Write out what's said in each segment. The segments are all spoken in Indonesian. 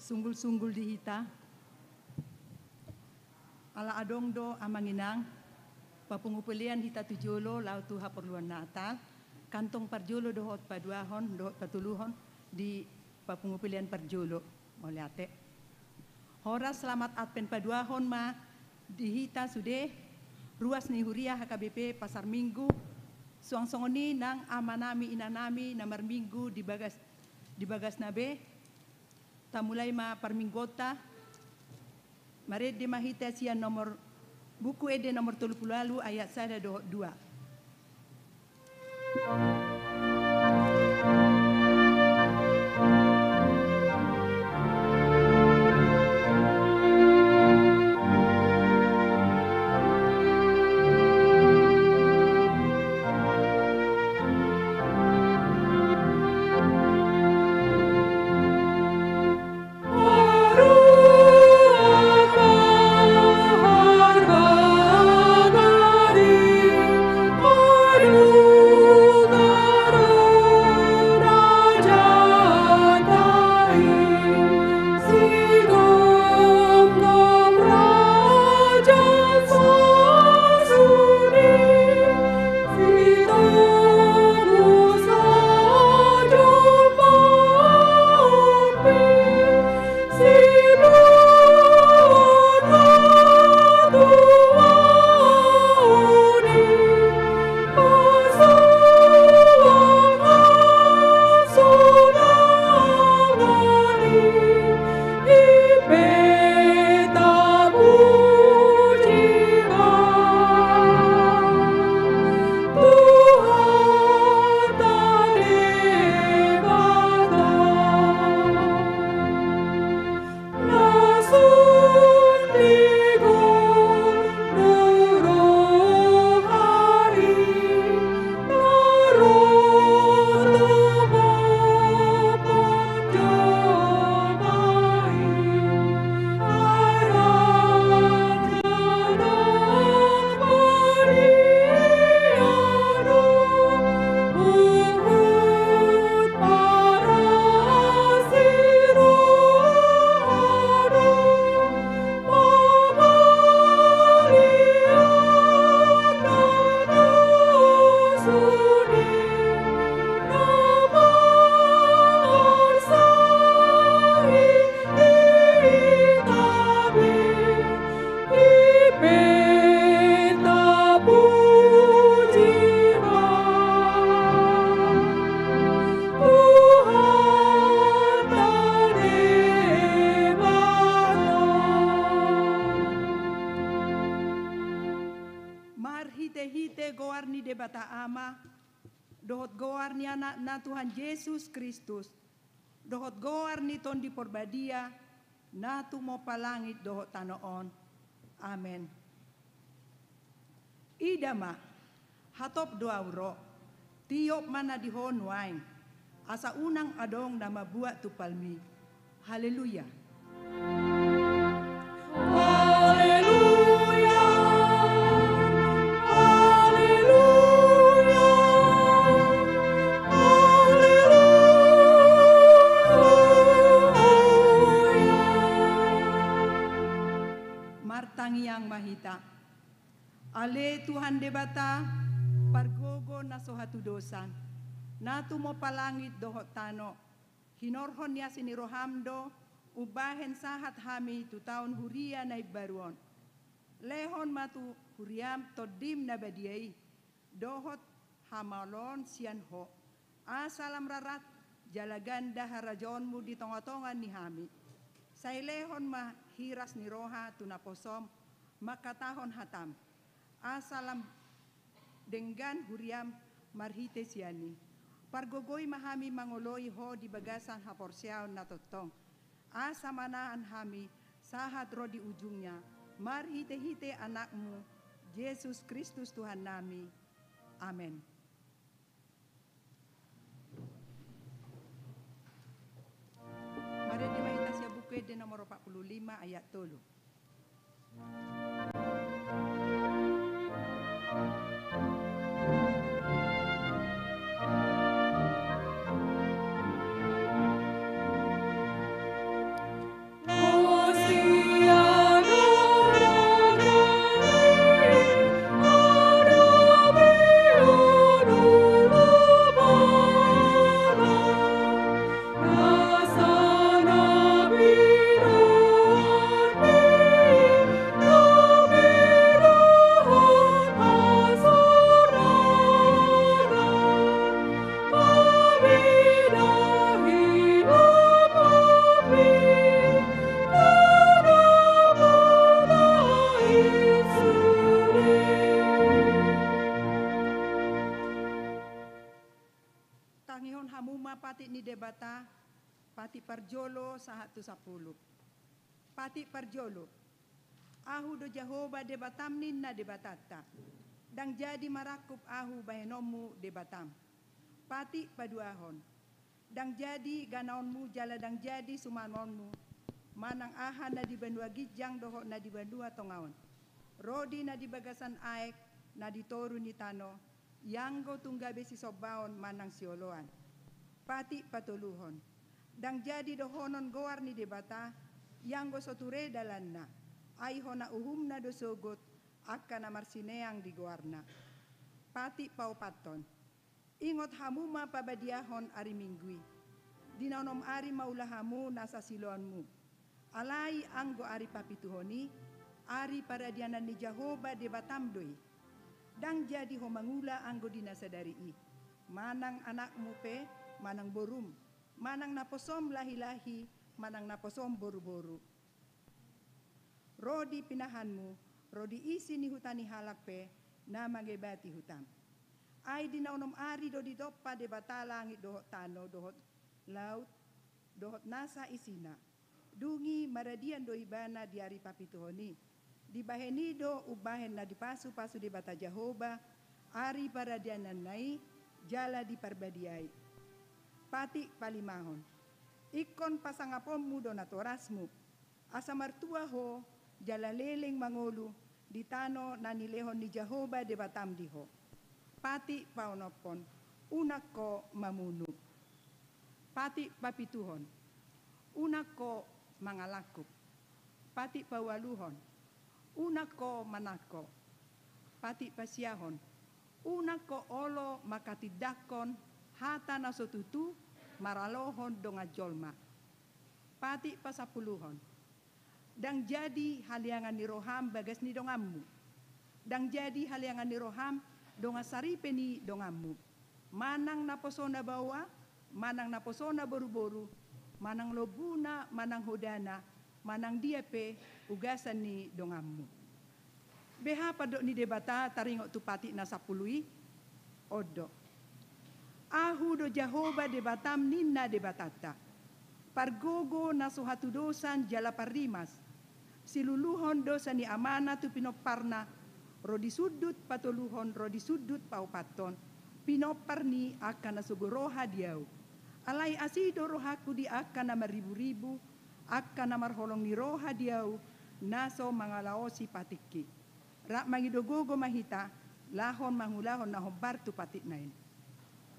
Sunggul-sunggul di hita. Ala adong do amanginang. Papungupilian hita tujolo lau tuha perluan Natal. Kantong parjolo dohot paduahon, dohot patuluhon di papungupilian parjolo. Moliate. Horas selamat adpen paduahon ma di hita sude. Ruas ni Huria HKBP Pasar Minggu. Suang-songoni nang amanami inanami namar minggu di bagas nabe. Tamulai ma parminggota. Mare de mahita siya nomor buku ede nomor 30 lalu ayat 1-2. Dohot goar ni anak na Tuhan Yesus Kristus. Dohot goar ni ton di porbadia. Na tumo palangit dohot tanoon. Amen. Idama. Hatop doauro. Tiop mana di honwain. Asa unang adong na mabuat tu palmi. Haleluya. Martangiang mahita. Ale Tuhan debata pargogo na sohatudosan. Natu mo palangit dohot tano. Hinorhon niya sinirohamdo. Ubahen sahat hami tu taon huria na ibaruon. Lehon matu huriam todim na badiay. Dohot hamalon siyan ho. Asalam rarat jalaganda harajonmu di tonga-tongan ni hami. Sailehon mahiras ni roha tunaposom makatahon hatam. Asalam denggan huriam marhite siani. Pargogoy mahami mangoloy ho di bagasan haporsiaw na totong. Asa manaan hami sahat ro di ujungnya. Marhite-hite anakmu Yesus Kristus Tuhan nami. Amen. Mari dimahita siya buku de nomor 45 ayat 3. debata, pati parjolo sa hatu 10. Pati parjolo, ahu do Jehovah debatam ninna debatata, dang jadi marakup ahu bahenomu debatam. Pati paduahon, dang jadi ganaonmu jala dang jadi sumanonmu, manang aha na di bandua gijang doho na di bandua tongaon. Rodi na di bagasan aek na ditoru ni tano, yanggo tunggabe si sobaon manang sioloan. Pati patuluhon, dang jadi dohonon goar ni debata, yanggo soture dalan na, ay hona uhum na dosogot, akka na marsineang di goarna. Pati paupaton, ingot hamuma pabadiahon ari minggui, dinaonom ari maulahamu nasa siloanmu, alai anggo ari papituhoni, ari paradianan ni Jehovah debatamdoi, dang jadi homangula anggo dinasadari, manang anakmu pe, manang borum, manang naposom lahi-lahi, manang naposom boru-boru. Rodi pinahanmu, rodi isi ni hutani halak pe, na magebati hutam. Ay dinaonom ari do di doppa debata langit dohot tano, dohot laut, dohot nasa isina. Dungi maradian do ibana di ari papituhoni. Di baheni do ubahen na dipasu-pasu debata Jehovah, ari paradianan nai, jala di parbadiai. Pati palimahon, ikon pasangapommu do natorasmu, asa martua ho, jala leleng mangolu, di tano nanilehon ni Jehovah debatam diho. Pati paonopon, unak ko mamunu. Pati papituhon, unak ko mangalakup. Pati pawaluhon, unak ko manako. Pati pasiahon, unak ko olo makatidakon, hata nasotutu, maralohon donga jolma. Pati pasapuluhon, dang jadi haliangan ni roham bagas ni dongammu. Dang jadi haliangan ni roham donga saripe ni dongammu. Manang naposona bawa, manang naposona boru-boru, manang lobuna, manang hodana, manang diape ugasan ni dongammu. Beha padok ni debata taringok tupati nasapului, odo. Ahu do Jehovah debatam ninna debatata. Pargogo na suhatu dosan jala parimas. Siluluhon dosa ni amana tu pinoparna. Rodi sudut patuluhon rodi sudut paupaton. Pinoparni akan nasugoroha diau. Alai asido rohaku di akan na maribu-ribu. Akan na marholong ni roha diau. Naso mangalaosi patiki. Rak mangidogogo mahita. Lahon mangulahon na hombar tu patik nain.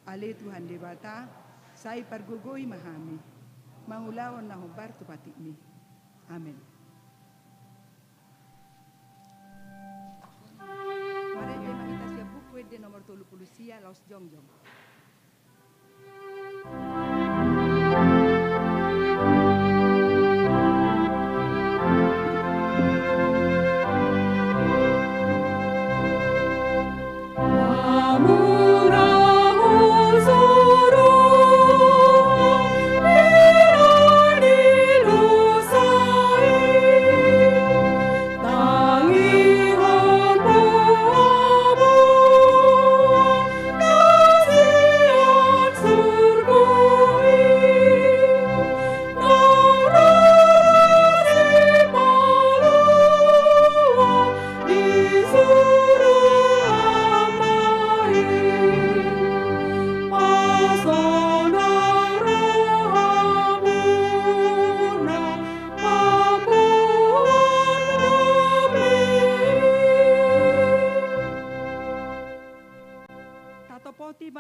Ale Tuhan debata, saya pargogoi mahami, mangulawan na humbar tu patikmi. Amin. Mari de mahita siya buku de nomor 30 Laos Jongjong.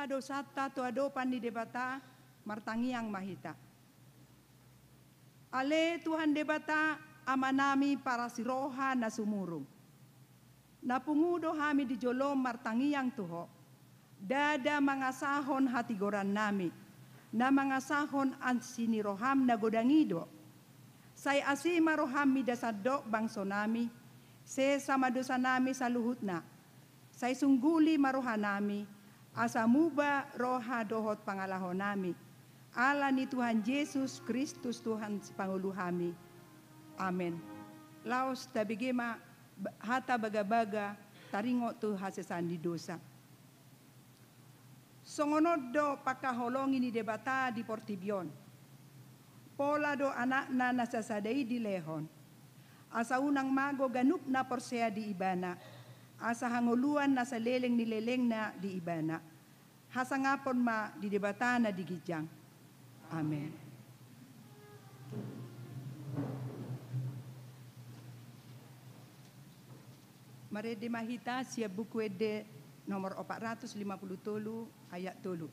Dosata to adopan di debata martangiang mahita. Ale Tuhan debata amanami para siroha na sumurong. Napungudo hami di jolom martangiang tuho. Dada mangasahon hatigoran nami. Na mangasahon an siniroham na godangido. Say asima roham mi dasadok bangso nami. Se sama dosa nami sa luhut na. Say sungguli maroha nami. Asa muba roha dohot pangalahon nami. Ala ni Tuhan Yesus Kristus Tuhan Pangulo kami. Amen. Laos tabigema hata baga-baga taringo tu hasesan di dosa. Songonodo pakaholongi ni debata di Portibion. Pola do anak na nasasadai di Lehon. Asa unang mago ganup na Porsea di Ibana. Asa hanguluan na sa leleng ni leleng na di Ibana. Hasangapon ma di debata na di Gijang. Amen. Marede mahita siya buku ede nomor 453 ayat 3.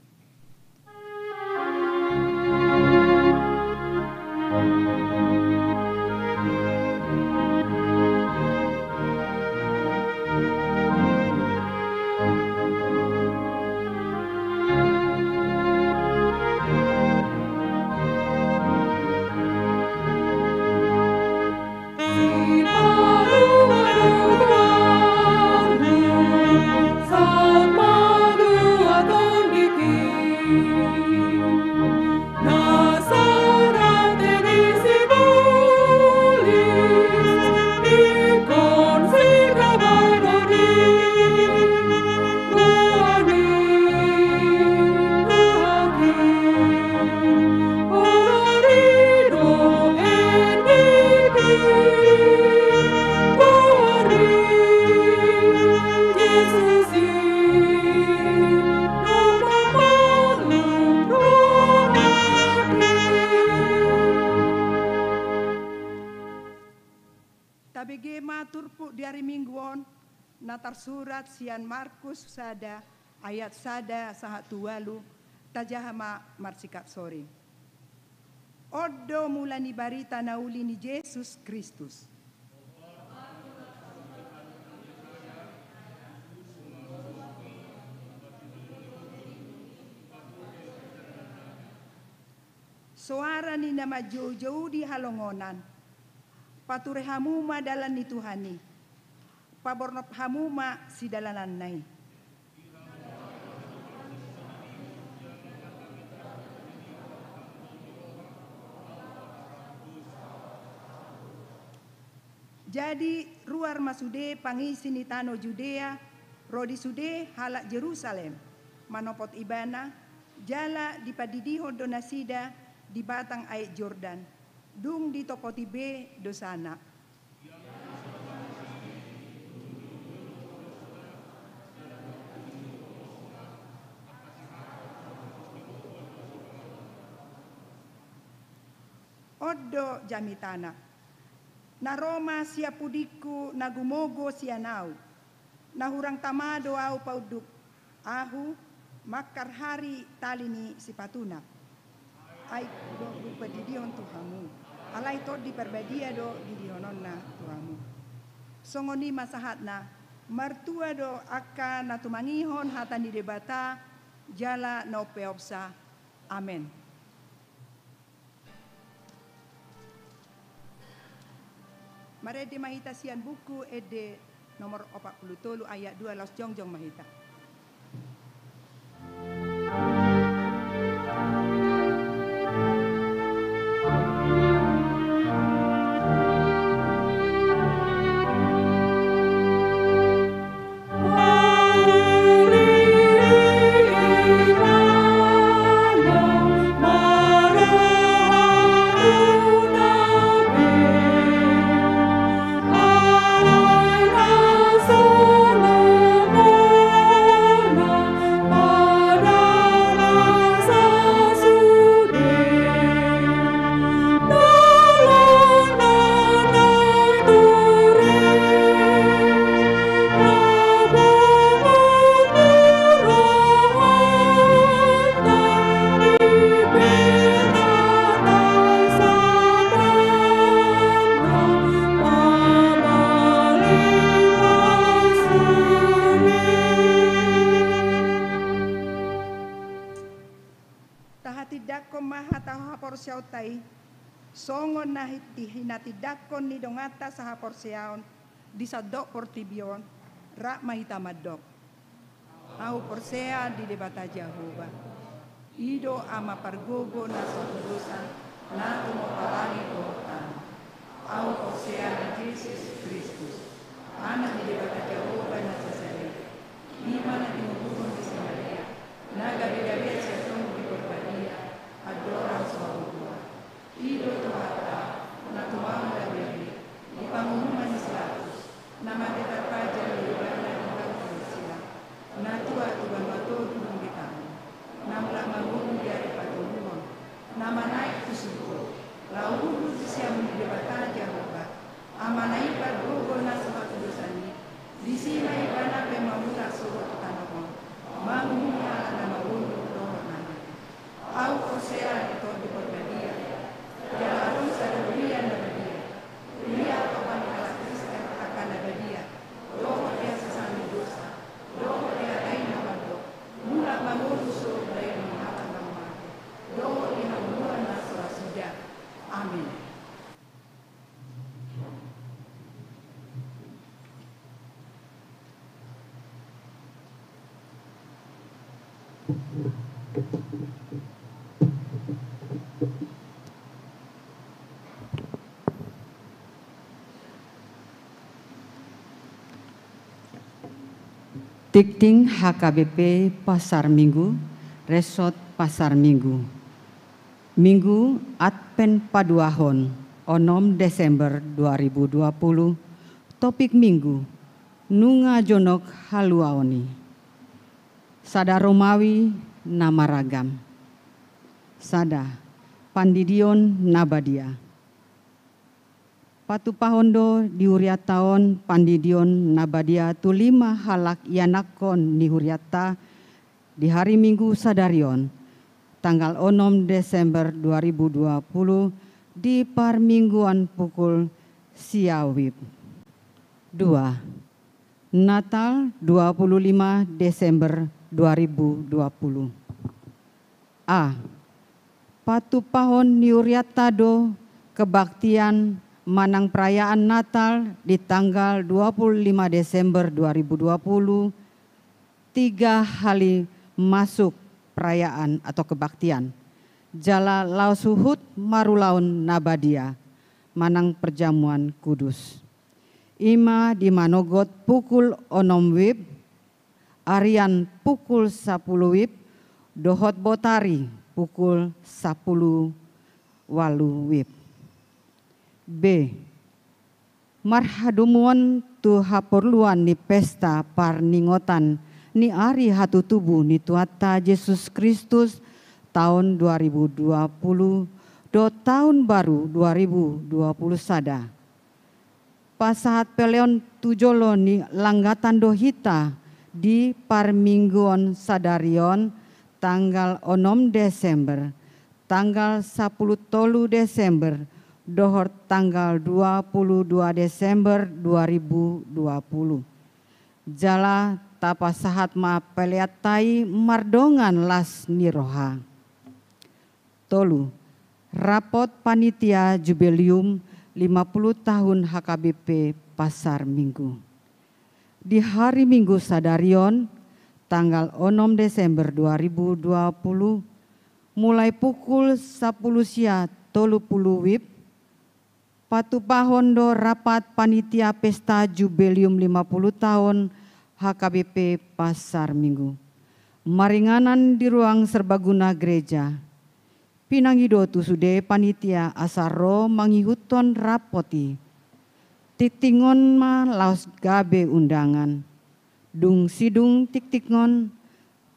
Tabege maturpu di hari mingguon natar surat sian Markus sada ayat sada sahat tualu tajahama marsikat sore. Odo mulani barita nauli ni Yesus Kristus. Suara ni nama jauh-jauh di halongonan. Pature hamuma dalan ni Tuhani. Pabornop hamuma si dalanan nai. Jadi ruar masude pangisi ni tano Judea, rodi sude halak Jerusalem, manopot Ibana, jala di padidiho donasida di batang air Jordan, dung di topoti be dosana. Odo jamitana. Na Roma sia pudiku nagumogo sia nau. Na hurang tamado au pauduk. Ahu makar hari talini sipatuna. Ai do padidion Tuhamu. Alai to di perbadia do di dihononna Tuhamu. Songoni masahatna martua do akka natumangihon hatan di debata jala no peopsa. Amen. Marede mahita sian buku ede nomor 43 ayat 2 los jongjong mahita. Songon na hinatidakon ni dongata sa haporseaon di sadok Portibion ra mahitamadok. Au porsea di debata Jehovah. Ido ama pargogo na soturusan na tumopalangi kotan. Au porsea ni Jesus Kristus. Anak di debata Jehovah na sasari. Lima na tinutulong di Samaria. Nagabi Tikting HKBP Pasar Minggu, Resort Pasar Minggu. Minggu Advent Paduahon, 6 Desember 2020. Topik Minggu, Nunga Jonok Haluaoni. Sada Romawi nama ragam. Sada Pandidion Nabadia. Patu pahondo diuriataon Pandidion Nabadia tu 5 halak ianakon dihuriata di hari Minggu sadarion tanggal 6 Desember 2020 di parmingguan pukul siawib. 2. Natal 25 Desember 2020. A. Patu pahon niuriatado kebaktian manang perayaan Natal di tanggal 25 Desember 2020, 3 hari masuk perayaan atau kebaktian. Jala lausuhut marulaun nabadia, manang perjamuan kudus. Ima di Manogot pukul 6 wib, Arian pukul 10 wib, Dohot Botari pukul 10 walu wib. B. Marhadumuan tu haporluan ni pesta parningotan ni ari hatu tubuh ni tuata Yesus Kristus tahun 2020 do tahun baru 2020 sada. Pasahat peleon tujolo ni langgatan dohita di parmingguan sadarion tanggal 6 Desember, tanggal 10 tolu Desember, dohor tanggal 22 Desember 2020. Jala tapa sahat ma peliatai mardongan las niroha. Tolu, rapot panitia jubileum 50 tahun HKBP Pasar Minggu. Di hari Minggu sadarion tanggal 6 Desember 2020 mulai pukul 10 sia 30 wib Patu pahondo rapat panitia pesta jubileum 50 tahun HKBP Pasar Minggu. Maringanan di ruang serbaguna gereja. Pinangido tu sude panitia asaro mangihuton rapoti. Titingon ma laos gabe undangan. Dung sidung tiktikngon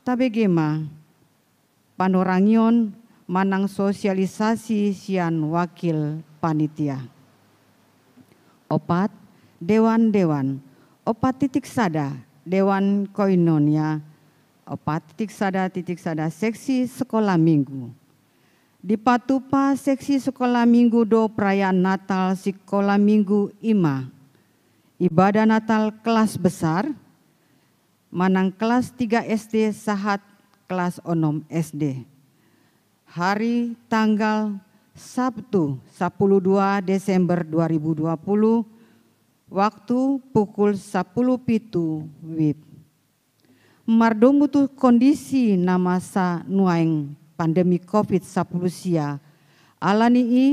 tabegema. Panorangion manang sosialisasi sian wakil panitia. Opat, dewan-dewan. Opat titik sada, dewan koinonia. Opat titik sada seksi sekolah minggu. Di patupa seksi sekolah minggu do perayaan Natal sekolah minggu ima. Ibadah Natal kelas besar, manang kelas 3 SD sahat kelas 6 SD. Hari tanggal Sabtu 12 Desember 2020, waktu pukul 10.07 wib. Mardomu tu kondisi namasa nuaing pandemi COVID-19 sia. Alani i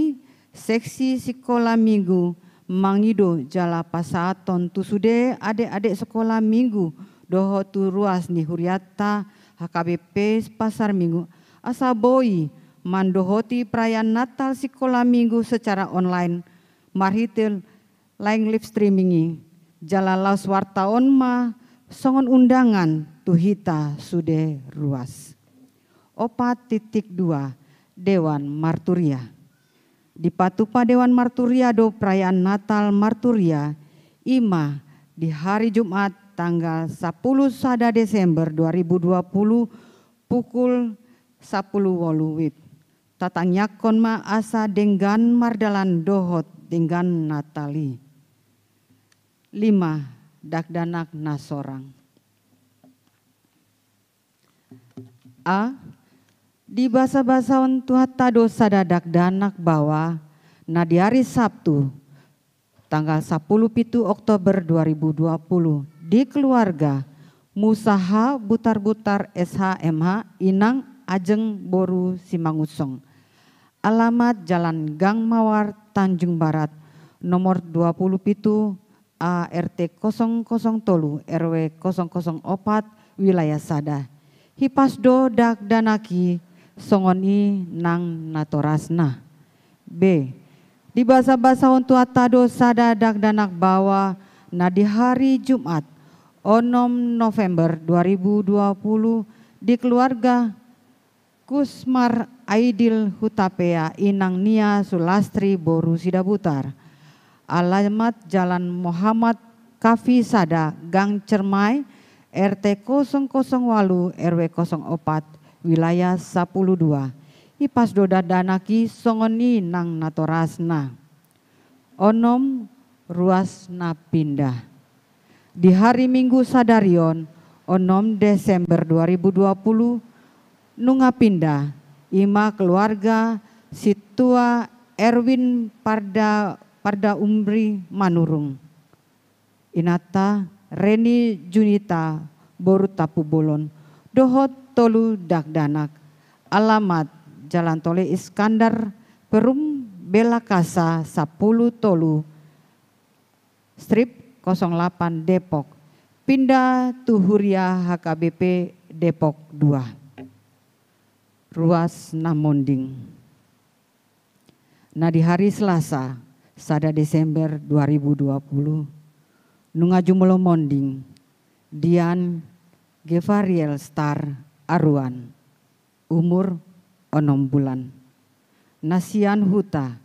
seksi sekolah minggu mangido jala pasaton tu sude adik-adik sekolah minggu doho tu ruas ni huriata HKBP Pasar Minggu asaboi mandohoti perayaan Natal sekolah minggu secara online marhitil lain live streamingi jala laus wartaon ma songon undangan tuhita sude ruas. 4.2 Dewan Marturia. Di patupa Dewan Marturia do perayaan Natal Marturia ima di hari Jumat tanggal 10 sada Desember 2020 pukul 10 wib. Tatang yakon ma asa dengan mardalan dohot dengan Natali. 5. Dakdanak nasorang. A. Di basa-basaon tuhata dosa dadak danak bawa na di hari Sabtu tanggal 10 Oktober 2020 di keluarga Musaha Butar-Butar SHMH Inang Ajeng Boru Simangusong. Alamat Jalan Gang Mawar Tanjung Barat nomor 27 ART 003 RW 004 wilayah Sada. Hipasdo dak danaki songoni nang natorasna. B. Di basa-basa untuk atado sada dak danak bawa na di hari Jumat 6 November 2020 di keluarga Kusmar Aidil Hutapea Inang Nia Sulastri Boru Sidabutar. Alamat Jalan Muhammad Kafi Sada Gang Cermai RT 008 RW 04 wilayah 12. Ipas doda danaki songoni nang natorasna. Onom ruasna pindah. Di hari Minggu sadarion 6 Desember 2020 nunga pindah ima keluarga situa Erwin Parda Umri Manurung. Inata Reni Junita Boru Tapu Bolon dohot tolu dak danak. Alamat Jalan Tole Iskandar Perum Bela Kasa 10 Tolu Strip 08 Depok. Pindah Tuhuria HKBP Depok 2. Ruas Namonding. Nah di hari Selasa, sada Desember 2020, nunga jumlo monding, Dian Gevariel Star Aruan, umur 6 bulan. Nasian Huta,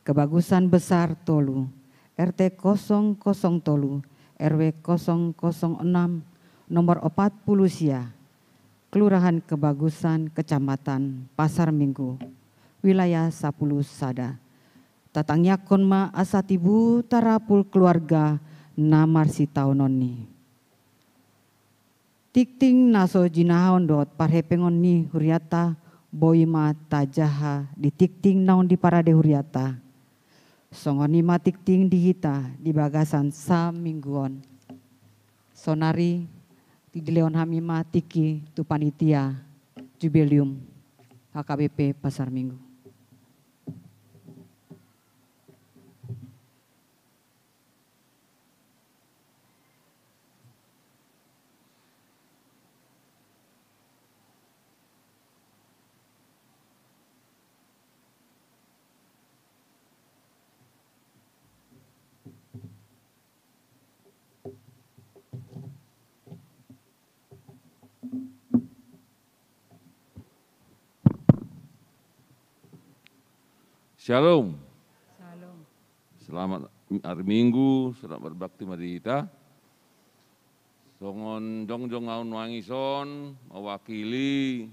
Kebagusan Besar Tolu, RT 00 Tolu, RW 006, nomor 40 Sia. Kelurahan Kebagusan, Kecamatan Pasar Minggu, wilayah 10 Sada. Tatangnya konma asatibu tarapul keluarga namar si taunoni. Tikting naso jinahaon dot parhepengon ni huriata boima tajaha di tikting naon di parade huriata. Songoni ma tikting dihita di bagasan sa mingguon. Sonari di Leon Hamima Tiki tu panitia Jubileum HKBP Pasar Minggu. Shalom. Shalom. Selamat hari Minggu, selamat berbakti mari kita. Songon jongjong ngaun wangison mewakili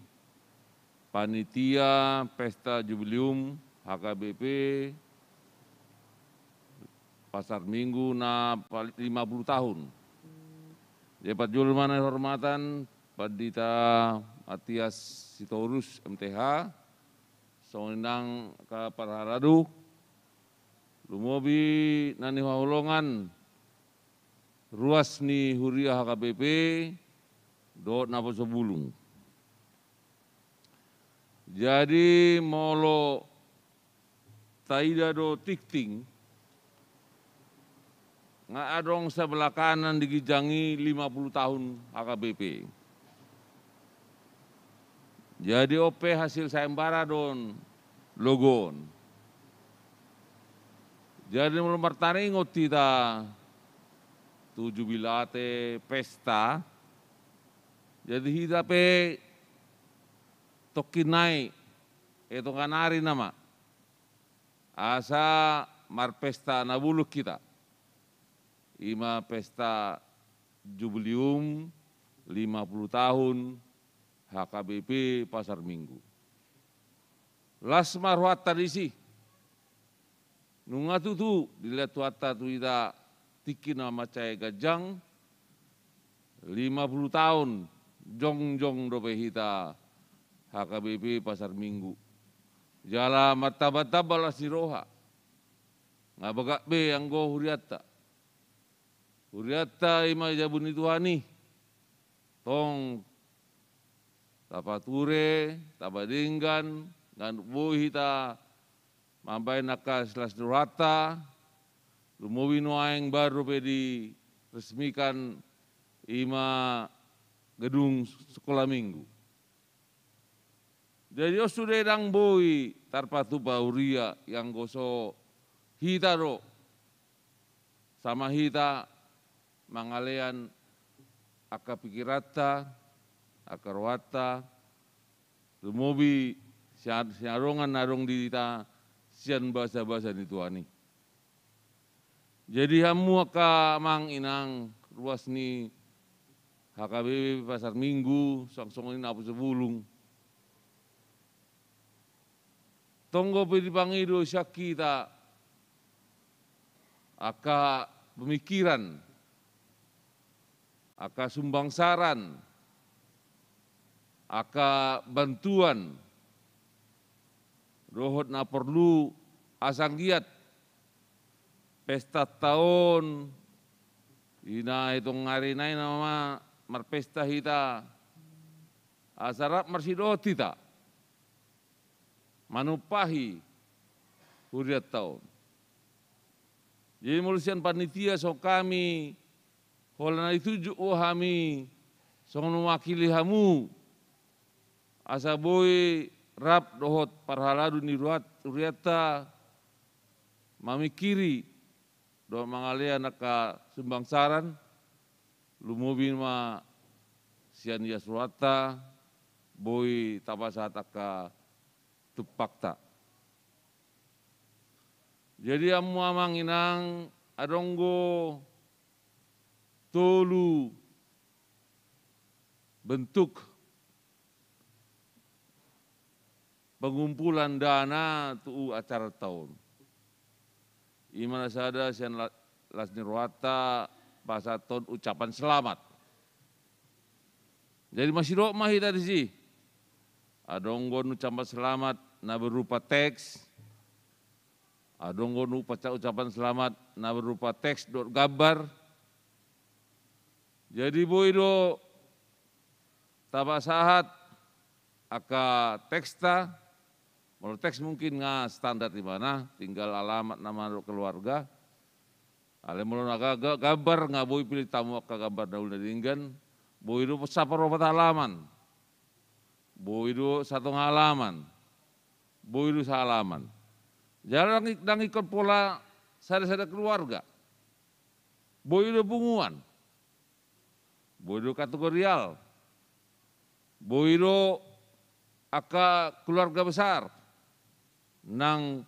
panitia Pesta Jubileum HKBP Pasar Minggu na 50 tahun. Dapat julman hormatan Padita Matias Sitorus MTH. Songinang ka Parharadu, lumobi nani hahulongan, ruas ni Huria HKBP, dot napa sebulung. Jadi molo taida do tikting, nga adong sebelah kanan digijangi 50 tahun HKBP. Jadi OP hasil sayembara don logon. Jadi mulai bertani ngoti ta 7 bilate pesta. Jadi kita pe tokinai itu kanari nama. Asa marpesta nabuluk kita. Ima pesta Jubileum 50 tahun HKBP Pasar Minggu. Las marwat tradisi. Nunga tutu dilihat tuata tu ida tiki nama cai gajang 50 tahun jong dope hita HKBP Pasar Minggu. Jala martabat balas siroha. Ngabagak be yang go huriata. Huriata ima jabuni tuhani. tong tapature, tabadinggan, ngan buhi ta mambai naka selas durata, lumuwi noaeng baru di resmikan ima gedung sekolah minggu. Jadi sudah dang boi tarpatu bauria yang goso hita ro sama hita mangalean aka pikirata, aka rawata, lumubi siarongan narong dita sian bahasa-bahasa dituani. Jadi hamu aka mang inang ruas ni HKBP Pasar Minggu, song-song ini apa sebulung. Tonggo pedi pangido syakita aka pemikiran, aka sumbangsaran, aka bantuan, rohot na perlu asanggiat pesta tahun, ina itong ngarinay nama marpesta hita, asarap marsidoti ta, manupahi huriat tahun. Jadi mulusian panitia so kami, holana itu kami, so mewakili hamu, asa boy rap dohot parhaladu ni huriata, mamikiri, doa mangalia naka sumbangsaran, lumubin ma sian yasruata, boy tabasat aka tupakta. Jadi amu amang inang adonggo tolu bentuk pengumpulan dana tu acara tahun. Imana sada sian lasni rohata pasaton ucapan selamat. Jadi masih doa mahi tadi sih. Adonggo ucapan selamat na berupa teks. Adonggo ucapan selamat na berupa teks dot gambar. Jadi boido tabasahat aka teksta. Kalau teks mungkin nggak standar di mana, tinggal alamat nama keluarga. Ale mulon agak gambar nggak boleh pilih tamu aka gambar daun dinggan. Boido saparopat halaman. Boido satu halaman. Boido sehalaman. Jangan nang ikut pola sada-sada keluarga. Boido bunguan. Boido kategorial. Boido aka keluarga besar. Nang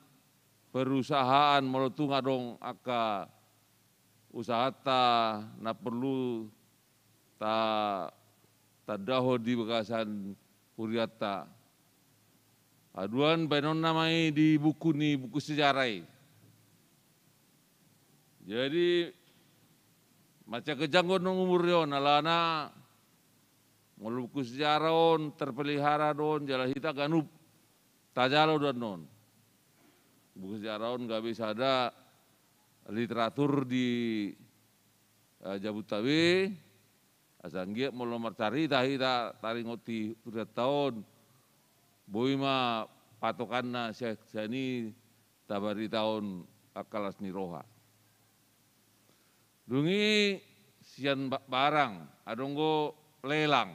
perusahaan meletung adong aka usaha ta na perlu ta daho di bekasan huriata. Aduan benon namai di buku ni buku sejarah. Jadi macam kejanggon nong umur yon alana mulu buku sejarah on terpelihara don jalan hita ganup tajalo don non. Buku sejarah on gak bisa ada literatur di Jabodetabek. Asanggia mulu marcari tahita taringoti udah tahun. Boy ma patokan na sani tabari tahun akalas ni roha. Dungi sian barang, adonggo lelang.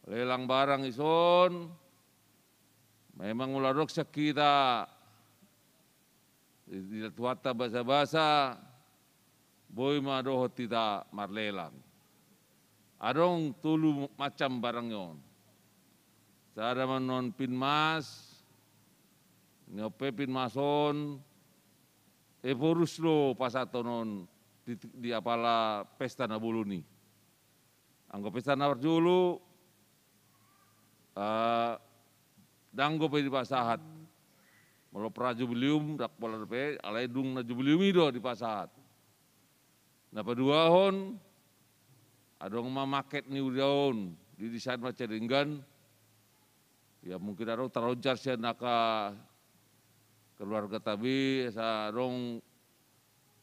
Lelang barang ison, memang uladok kita di tuata basa-basa, boy ma dohot tidak marlelang. Adong tulu macam barang yon. Sada manon pinmas, nyope pinmason, evorus lo pasatonon di apala pesta na buluni. Anggo pesta na dulu, danggo pe di pasahat. Molo prajubilium dak pola pe alai dung na jubilium ido di pasahat. Na paduahon adong mamaket ni udaon di desain macaringgan. Ya mungkin ada tarojar siya naka keluarga tabi sarong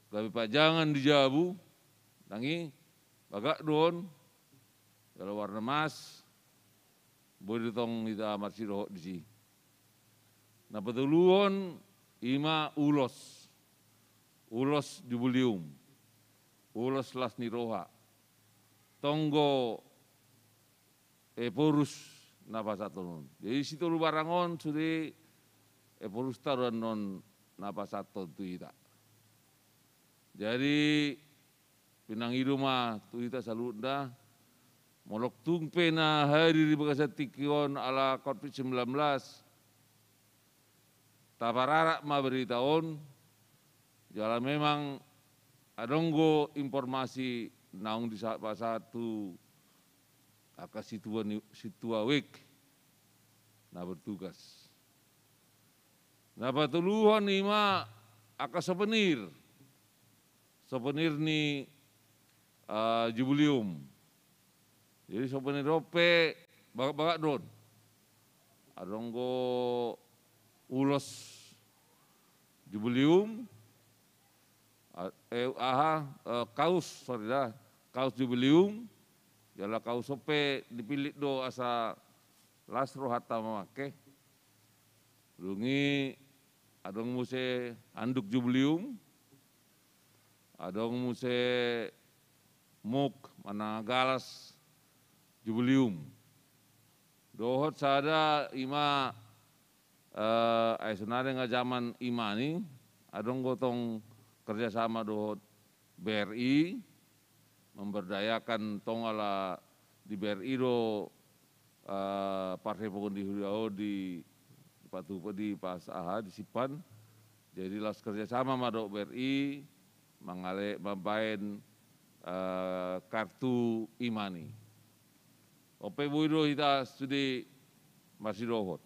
gabi pajangan di Jabu, tangi bagak don Kalau warna emas, boleh tong kita masih roh di sini. Nah petuluan ima ulos jubilium, ulos las niroha, tonggo eporus napasaton. Jadi situ lu barangon sudah eporus taruhan non napasaton tu ita. Jadi pinang iruma tu ita salutda molok tungpe na hari di Bagasatikion ala COVID-19 tapararak ma beritaon jala memang adonggo informasi naung di saat satu aka situa wik na bertugas. Na patuluhan ima aka souvenir ni jubilium. Jadi souvenir rope bagak don. Adonggo ulos jubilium, kaus jubilium, jala kaus sope dipilih do asa lasro hatta mamake. Lungi adong muse anduk jubilium, adong muse muk mana galas jubilium. Dohot sada ima sebenarnya nggak zaman imani, adong gotong kerjasama dohot BRI, memberdayakan tong ala di BRI do partai pokok di Huriau di Patupa di Pas Aha di Sipan, jadi las kerjasama madok BRI mangale mampain kartu imani. Ope buido kita studi masih dohot.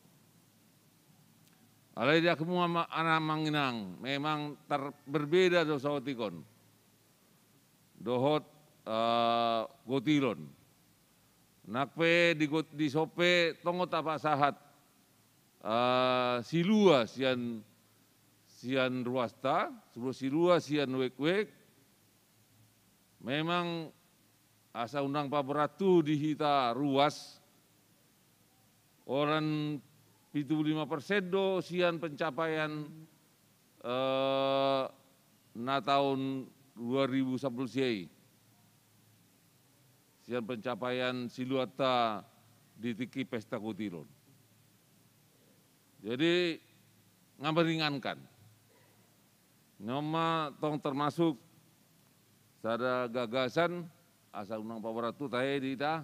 Alai dia semua anak manginang, memang berbeda do sawatikon. Dohot gotilon. Nakpe di sope tongot apa sahat silua sian ruasta, silua sian wek-wek. Memang asa undang paberatu di hita ruas orang 75% do sian pencapaian na tahun 2010 siai. Sian pencapaian siluata di tiki pesta kutilon. Jadi ngamberingankan. Nyoma tong termasuk sada gagasan asa undang paberatu tae di ita.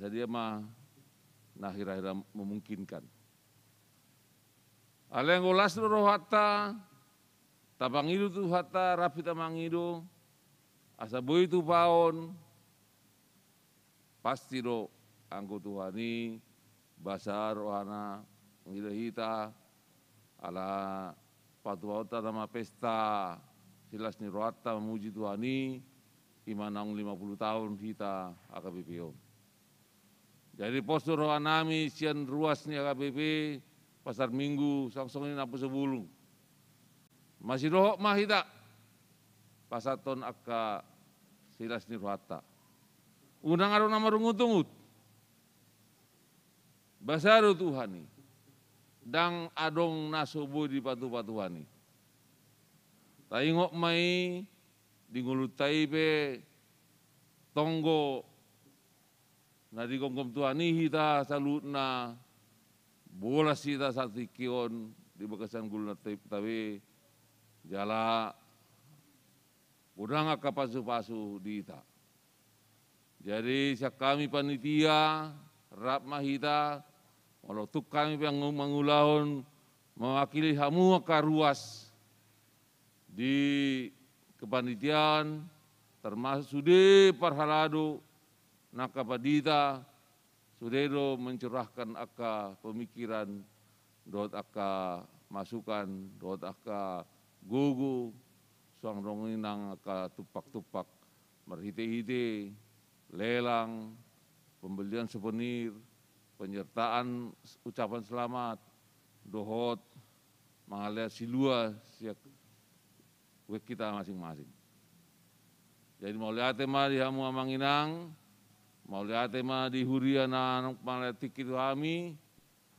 Jadi mah nah hira-hira memungkinkan. Aleng ulas roh hatta, tapangidu tu hatta rapi tamangidu, asa boy tu paon, pasti do anggo Tuhani, basar rohana, ngida ala patuauta nama pesta, silas ni roh hatta memuji Tuhani, imanang 50 tahun kita AKBP. Jadi postur rohanami sian ruasnya AKBP pasar minggu sangsong ini napu sebulung. Masih rohok mah hita pasaton akka silas ni rohata. Undang aro nama rungut-ungut. Basaru Tuhani. Dang adong nasobo di patu-patuhani. Taingok mai di ngulutai pe tonggo na di gomgom Tuhani hita salutna bolas hita satikion di bekasan gulna tawi jala udang ka pasu-pasu di hita. Jadi siak kami panitia rap mahita walau tuk kami yang mengulahun mewakili hamu ka ruas di kepanitiaan termasuk sude parhalado nakapadita sudero mencurahkan akka pemikiran dot akka masukan dot akka gugu suang ronginang akka tupak-tupak merhite-hite lelang pembelian souvenir penyertaan ucapan selamat dohot mengalir silua siak wek kita masing-masing. Jadi mau lihat tema di hamu amanginang mau lihat ma di huria na maletik itu kami,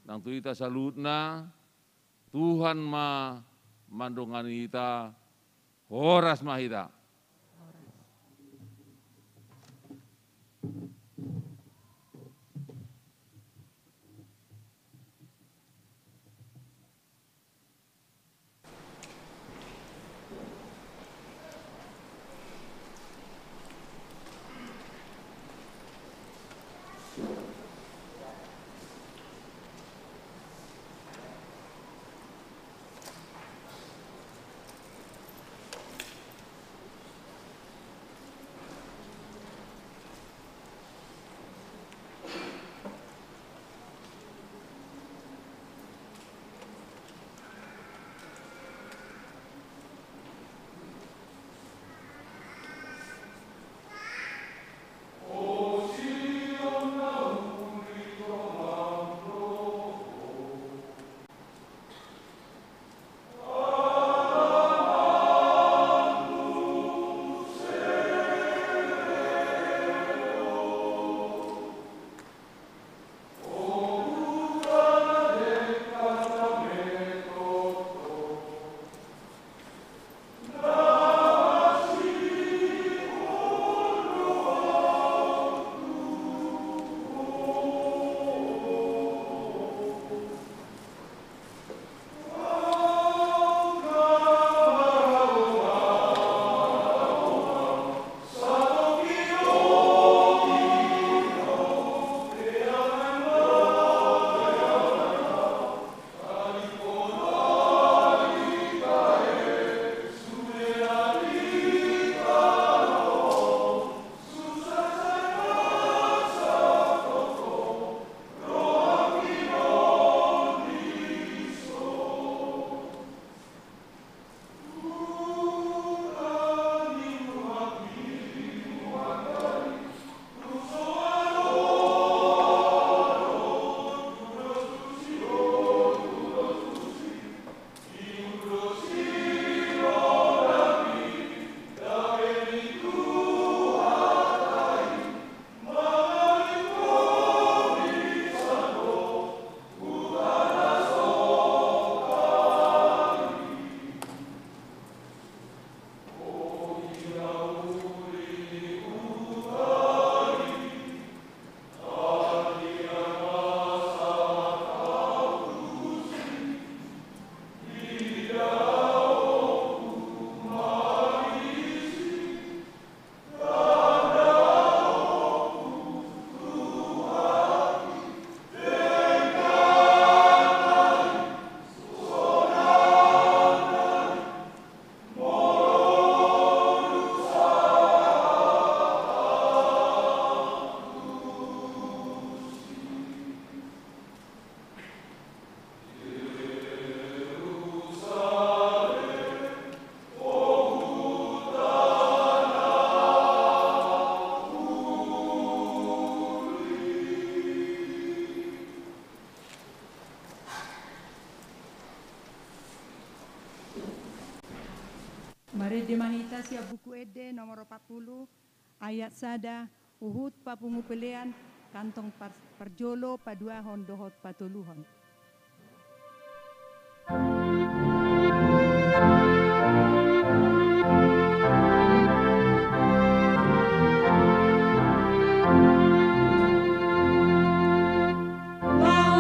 nang tu ita salutna, Tuhan ma mandongani ita, horas ma ita. Mari dimahita siap buku Ede nomor 40 ayat sada uhut papungu pelean kantong parjolo padua hondohot patuluhon. La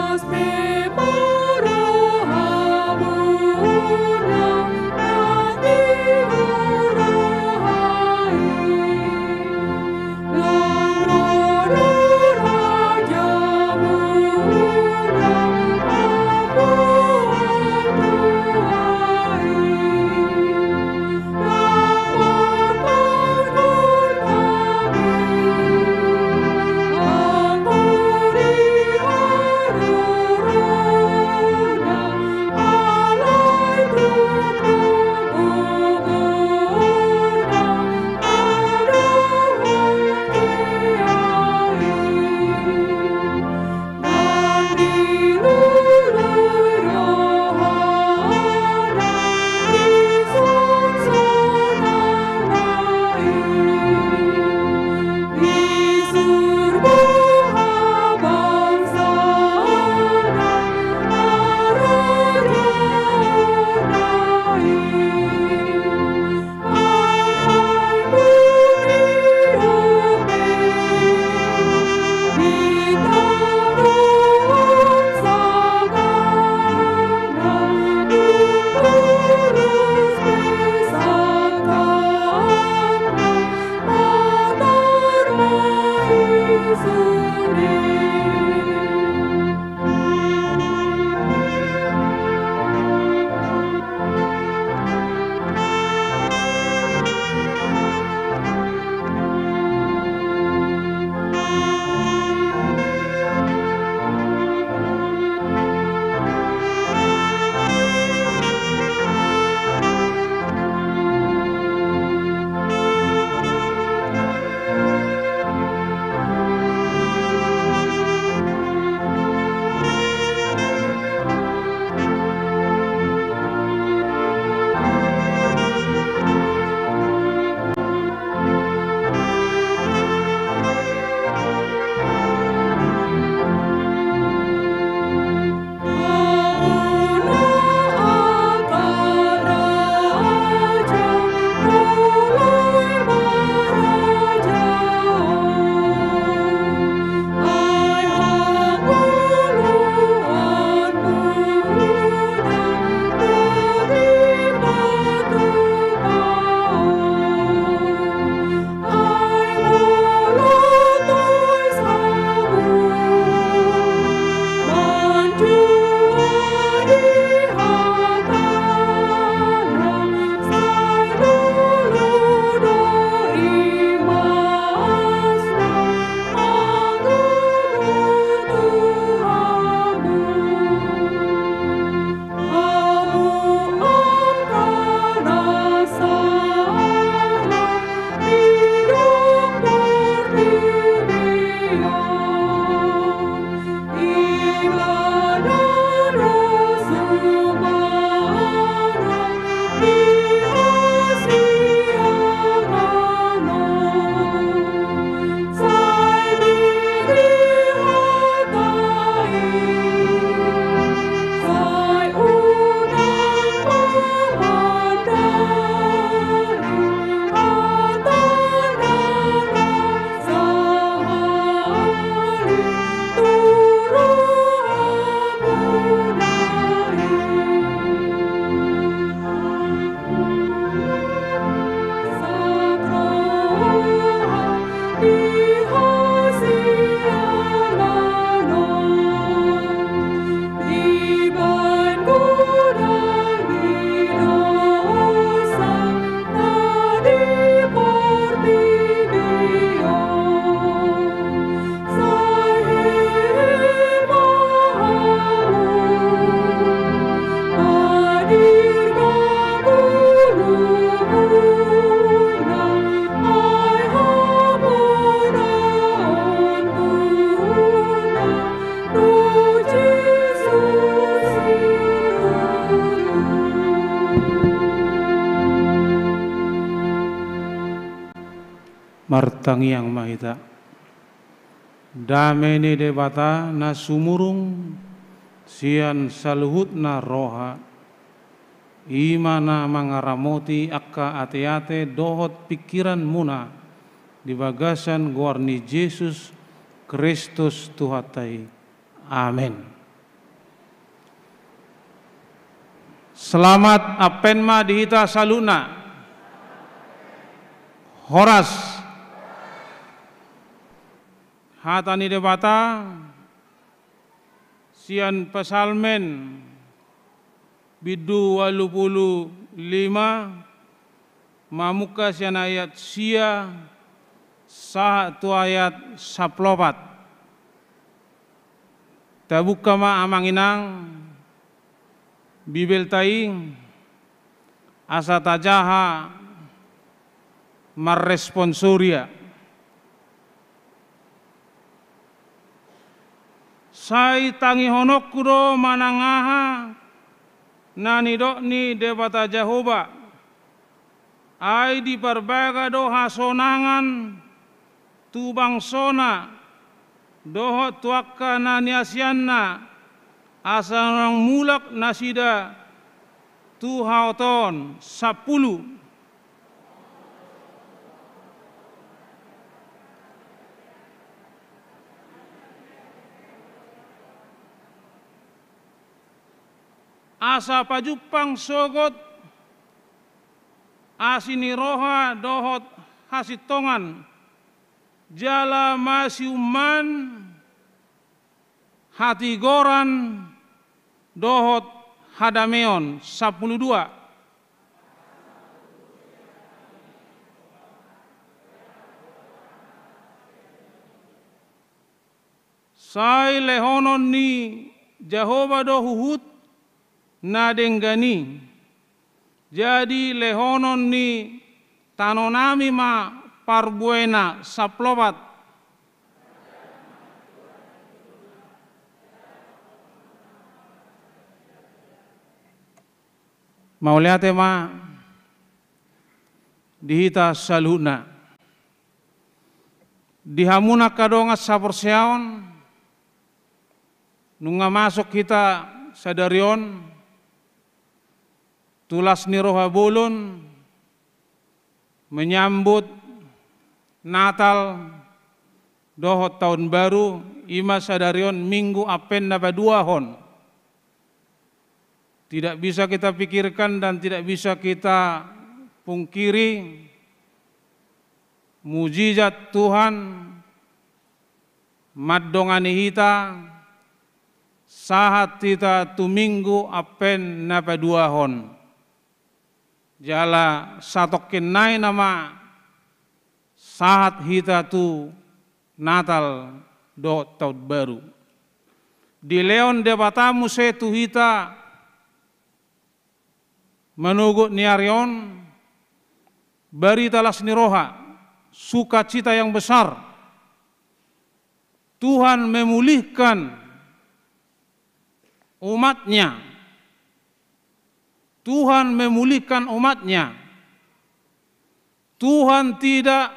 martangiang mahita. Dameni debata na sumurung sian saluhut na roha imana mangaramoti akka ate-ate dohot pikiran muna di bagasan guarni Yesus Kristus Tuhatai. Amin. Selamat apenma dihita saluna. Horas. Hatani debata sian pesalmen bidu 85 mamuka sian ayat sia satu ayat saplopat. Tabuka ma amanginang Bibel taing asa tajaha marresponsoria. Sai tangi honok kudo manangaha nani dokni debata Jehovah. Ai di perbaga doha sonangan tubang sona doho tuakka nani asianna asang mulak nasida tuhauton 10. Asa pajupang sogot asini roha dohot hasitongan jala masiuman hati goran dohot hadameon 12. Sai lehonon ni Jehovah dohuhut nadenggani. Jadi lehonon ni tanonami ma parbuena saplobat. Mauliate ma dihita saluna. Dihamuna kadongas saporseaon nunga masuk kita sadarion tulas ni roha bulun menyambut Natal dohot tahun baru ima sadarion minggu apen naba 2 hon. Tidak bisa kita pikirkan dan tidak bisa kita pungkiri mujizat Tuhan maddongani hita sahat kita tu minggu apen napa 2 hon. Jala satokin nai nama sahat hita tu Natal do tahun baru. Di leon debatamu setu hita menugut niarion bari talas niroha sukacita yang besar. Tuhan memulihkan umatnya. Tuhan memulihkan umatnya. Tuhan tidak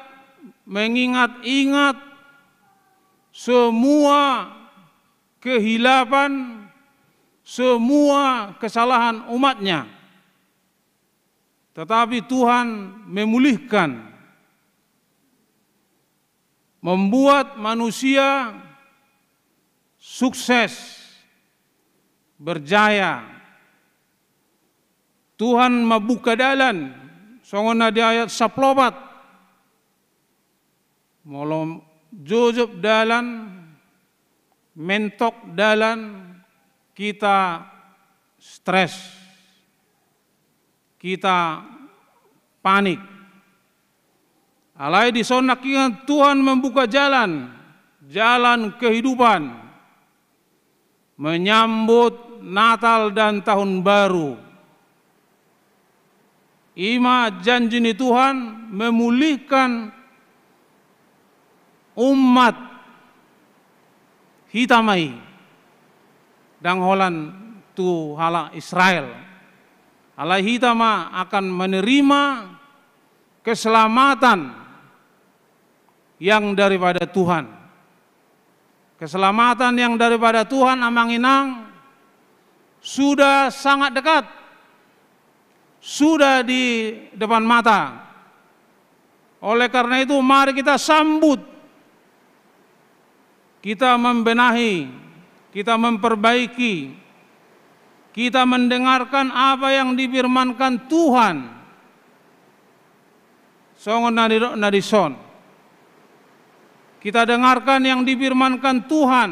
mengingat-ingat semua kehilapan, semua kesalahan umatnya. Tetapi Tuhan memulihkan, membuat manusia sukses, berjaya. Tuhan membuka dalan, songona di ayat 14. Molom jujub dalan, mentok dalan, kita stres. Kita panik. Alai di sonak Tuhan membuka jalan, jalan kehidupan, menyambut Natal dan Tahun Baru. Ima janji Tuhan memulihkan umat hitamai dan holan tu hala Israel. Allah hitama akan menerima keselamatan yang daripada Tuhan. Keselamatan yang daripada Tuhan Amanginang sudah sangat dekat, sudah di depan mata. Oleh karena itu mari kita sambut, kita membenahi, kita memperbaiki, kita mendengarkan apa yang difirmankan Tuhan. Songon nadison. Kita dengarkan yang difirmankan Tuhan.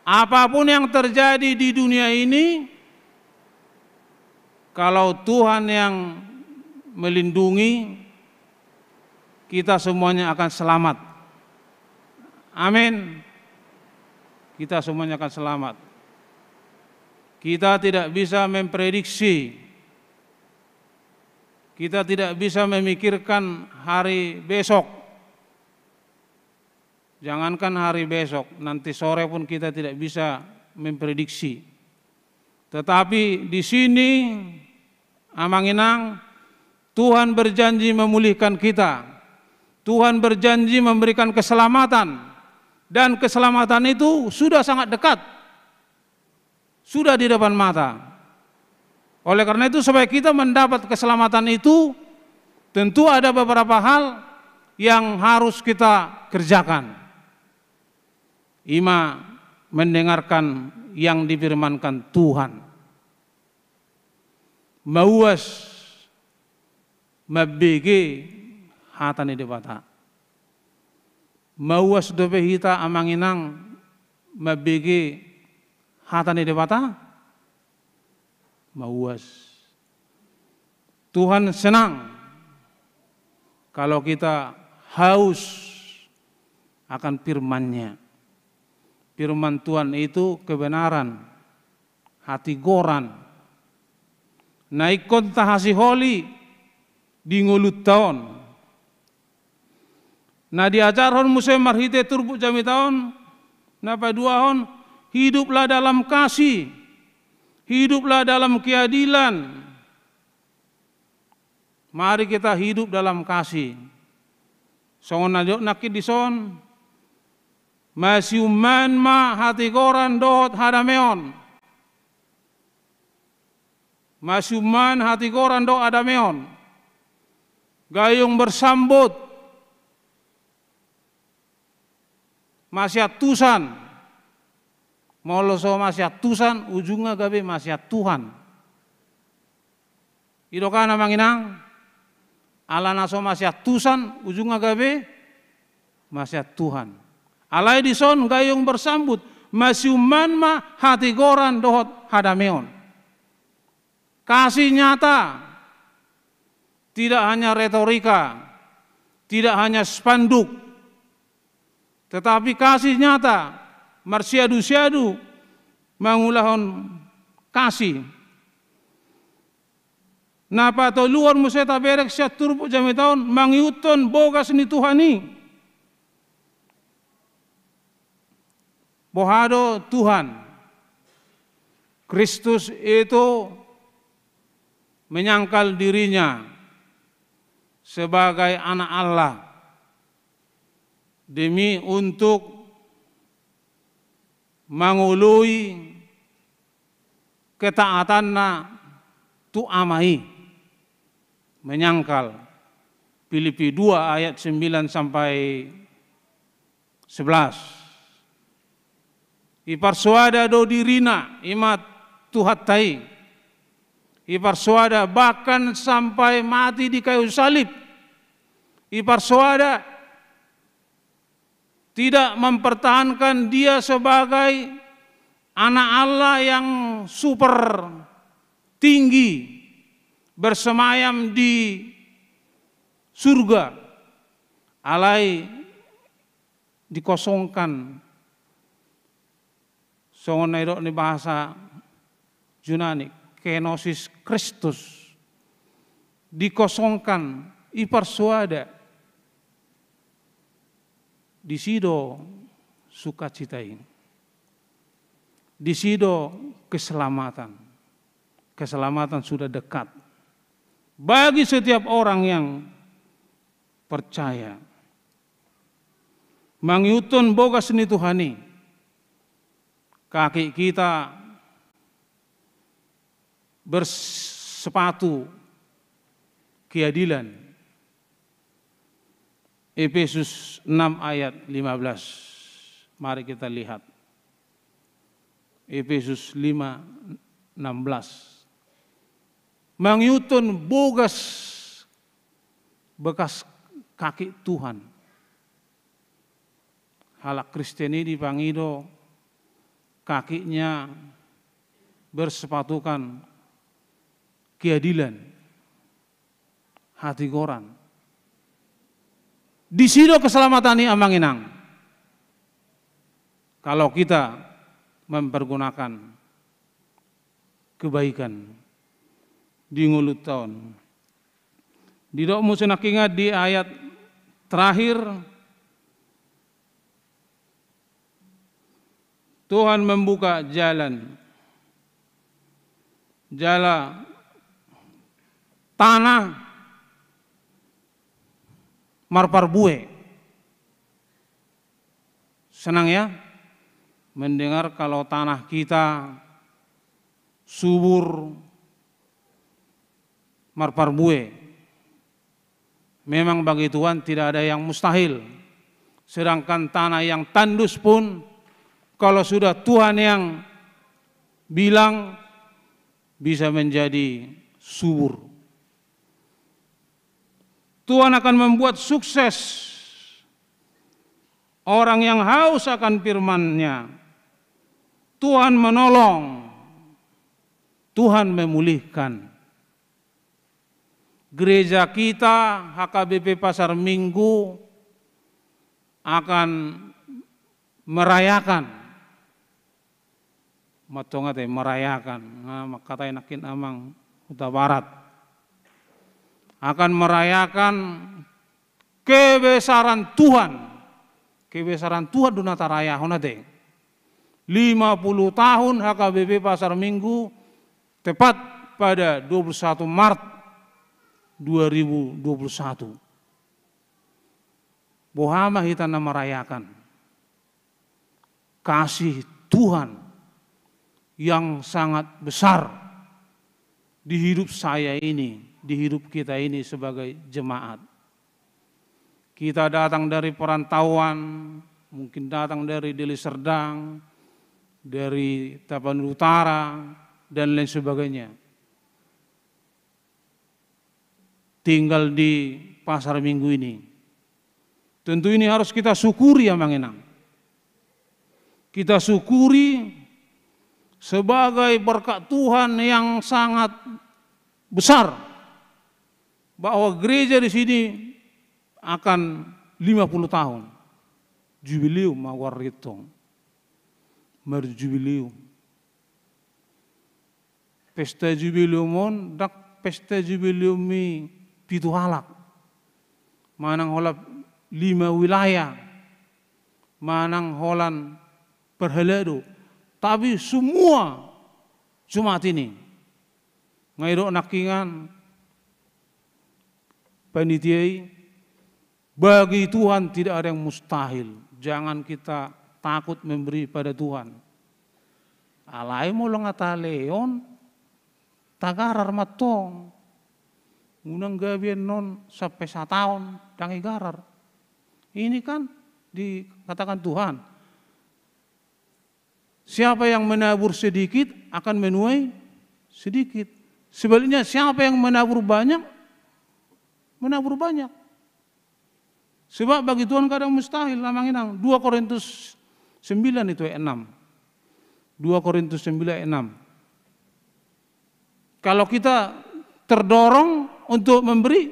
Apapun yang terjadi di dunia ini, kalau Tuhan yang melindungi, kita semuanya akan selamat. Amin. Kita semuanya akan selamat. Kita tidak bisa memprediksi, kita tidak bisa memikirkan hari besok. Jangankan hari besok, nanti sore pun kita tidak bisa memprediksi. Tetapi di sini Amanginang, Tuhan berjanji memulihkan kita. Tuhan berjanji memberikan keselamatan. Dan keselamatan itu sudah sangat dekat. Sudah di depan mata. Oleh karena itu supaya kita mendapat keselamatan itu, tentu ada beberapa hal yang harus kita kerjakan. Ima mendengarkan yang difirmankan Tuhan. Mauas mabege hatani debata. Mauas dobe hita Amanginang mabege hatani debata. Mauas. Tuhan senang kalau kita haus akan firman-Nya. Firman Tuhan itu kebenaran, hati goran. Naikon tahasi holi di ngulut tahun. Nah diajaran musim marhite turbu jami tahun. Napa duahon hiduplah dalam kasih, hiduplah dalam keadilan. Mari kita hidup dalam kasih. Songon najok nakit dison. Masiuman ma hati goran dohot hadameon. Masiuman hati goran do adameon. Gayung bersambut. Masyat Tuhan. Moloso masyat Tuhan, ujungnya gabe masyat Tuhan. Idokan Amanginang. Alanaso masyat Tuhan, ujungnya gabe masyat Tuhan. Alai dison gayung bersambut. Masiuman ma hati goran dohot hadameon. Kasih nyata, tidak hanya retorika, tidak hanya spanduk, tetapi kasih nyata, marsiadu-siadu, mengulahon kasih. Napa to luar museta berek syatur jami tahun, mangiuton bogas ni Tuhani. Bohado Tuhan, Kristus itu menyangkal dirinya sebagai anak Allah demi untuk mengului ketaatanna tu amai, menyangkal. Filipi 2 ayat 9 sampai 11. Iparsuada do dirina imat Tuhat tai. Iparsuada bahkan sampai mati di kayu salib. Iparsuada tidak mempertahankan dia sebagai anak Allah yang super tinggi bersemayam di surga. Alai dikosongkan. Songon naidok ni bahasa Yunani, kenosis Kristus, dikosongkan, iparsuada, disido sukacita ini, disido keselamatan, keselamatan sudah dekat bagi setiap orang yang percaya. Mangiuton bogas ni Tuhani, kaki kita bersepatu keadilan. Efesus 6 ayat 15. Mari kita lihat. Efesus 5:16. Mangiuton bogas bekas kaki Tuhan. Halak Kristen ini pangido kakinya bersepatukan keadilan, hati goran. Di sido keselamatan ini amanginang. Kalau kita mempergunakan kebaikan di ngulut tahun. Didok musuh nak ingat di ayat terakhir, Tuhan membuka jalan tanah marpar bue. Senang ya mendengar kalau tanah kita subur marpar bue. Memang bagi Tuhan tidak ada yang mustahil. Sedangkan tanah yang tandus pun kalau sudah Tuhan yang bilang bisa menjadi subur. Tuhan akan membuat sukses orang yang haus akan firman-Nya. Tuhan menolong, Tuhan memulihkan. Gereja kita HKBP Pasar Minggu akan merayakan, merayakan, kata enakin amang Huta Barat, akan merayakan kebesaran Tuhan Dunata Raya honate. 50 tahun HKBP Pasar Minggu tepat pada 21 Maret 2021. Bohama kita merayakan kasih Tuhan yang sangat besar di hidup saya ini, di hidup kita ini sebagai jemaat. Kita datang dari perantauan, mungkin datang dari Deli Serdang, dari Tapanuli Utara, dan lain sebagainya. Tinggal di Pasar Minggu ini. Tentu ini harus kita syukuri ya Manginang. Kita syukuri sebagai berkat Tuhan yang sangat besar bahwa gereja di sini akan 50 tahun jubileum mawar hitong merjubileum pesta jubileumon dak pesta jubileumi pitu halak manang holap 5 wilayah manang holan perhelado tapi semua Jumat ini ngairo nakingan panitiai. Bagi Tuhan tidak ada yang mustahil. Jangan kita takut memberi pada Tuhan. Alai mo ngata leon tagarar matong. Unang gabian non sampai 1 tahun dangi garar. Ini kan dikatakan Tuhan. Siapa yang menabur sedikit akan menuai sedikit. Sebaliknya siapa yang menabur banyak menabur banyak. Sebab bagi Tuhan kadang mustahil lamanginang. 2 Korintus 9 itu ayat 6. 2 Korintus 9 ayat 6. Kalau kita terdorong untuk memberi,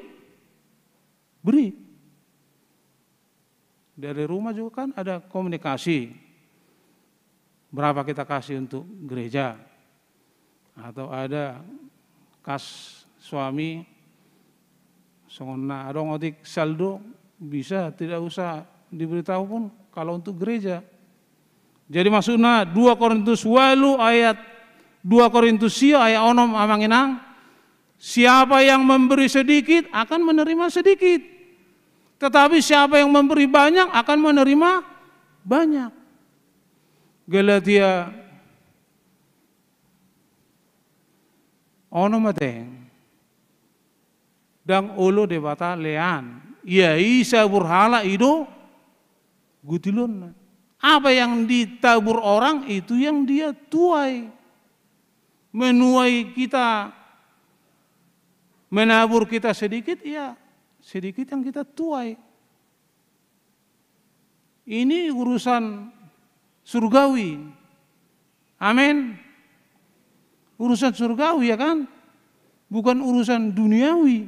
beri. Dari rumah juga kan ada komunikasi. Berapa kita kasih untuk gereja. Atau ada kas suami, songona adong otik saldo, bisa tidak usah diberitahu pun kalau untuk gereja. Jadi maksudnya 2 Korintus 8 ayat 2 Korintus ayat onom amanginang. Siapa yang memberi sedikit akan menerima sedikit. Tetapi siapa yang memberi banyak akan menerima banyak. Galatia ono mateng dang ulo de bata lean ia isa burhala itu gutilun. Apa yang ditabur orang itu yang dia tuai. Menuai kita, menabur kita sedikit, ya sedikit yang kita tuai. Ini urusan surgawi. Amin. Urusan surgawi, ya kan? Bukan urusan duniawi.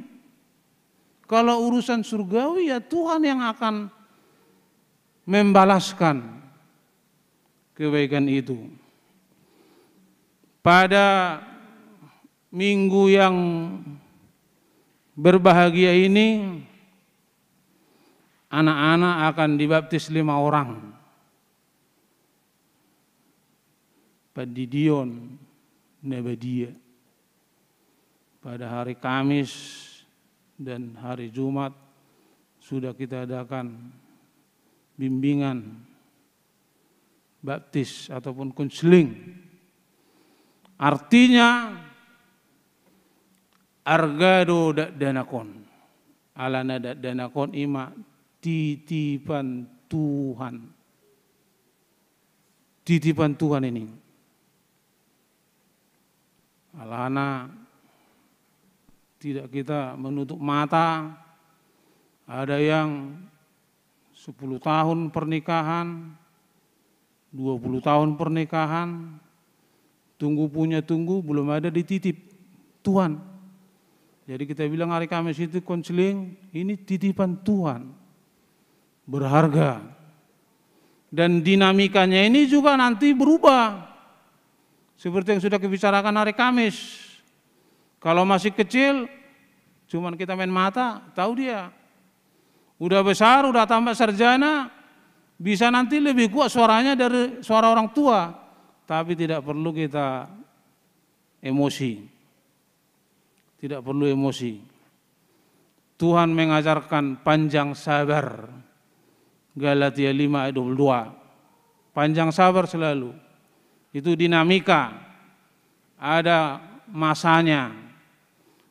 Kalau urusan surgawi, ya Tuhan yang akan membalaskan kebaikan itu. Pada minggu yang berbahagia ini, anak-anak akan dibaptis 5 orang. Padidion Nabadia. Pada hari Kamis dan hari Jumat sudah kita adakan bimbingan baptis ataupun konseling. Artinya argado danakon, alana danakon ima titipan Tuhan. Titipan Tuhan ini. Alana tidak kita menutup mata. Ada yang 10 tahun pernikahan, 20 tahun pernikahan, tunggu belum ada dititip Tuhan. Jadi kita bilang hari Kamis itu konseling, ini titipan Tuhan, berharga. Dan dinamikanya ini juga nanti berubah. Seperti yang sudah dibicarakan hari Kamis. Kalau masih kecil, cuman kita main mata, tahu dia. Udah besar, udah tambah sarjana, bisa nanti lebih kuat suaranya dari suara orang tua. Tapi tidak perlu kita emosi. Tidak perlu emosi. Tuhan mengajarkan panjang sabar. Galatia 5 ayat 22. Panjang sabar selalu. Itu dinamika, ada masanya.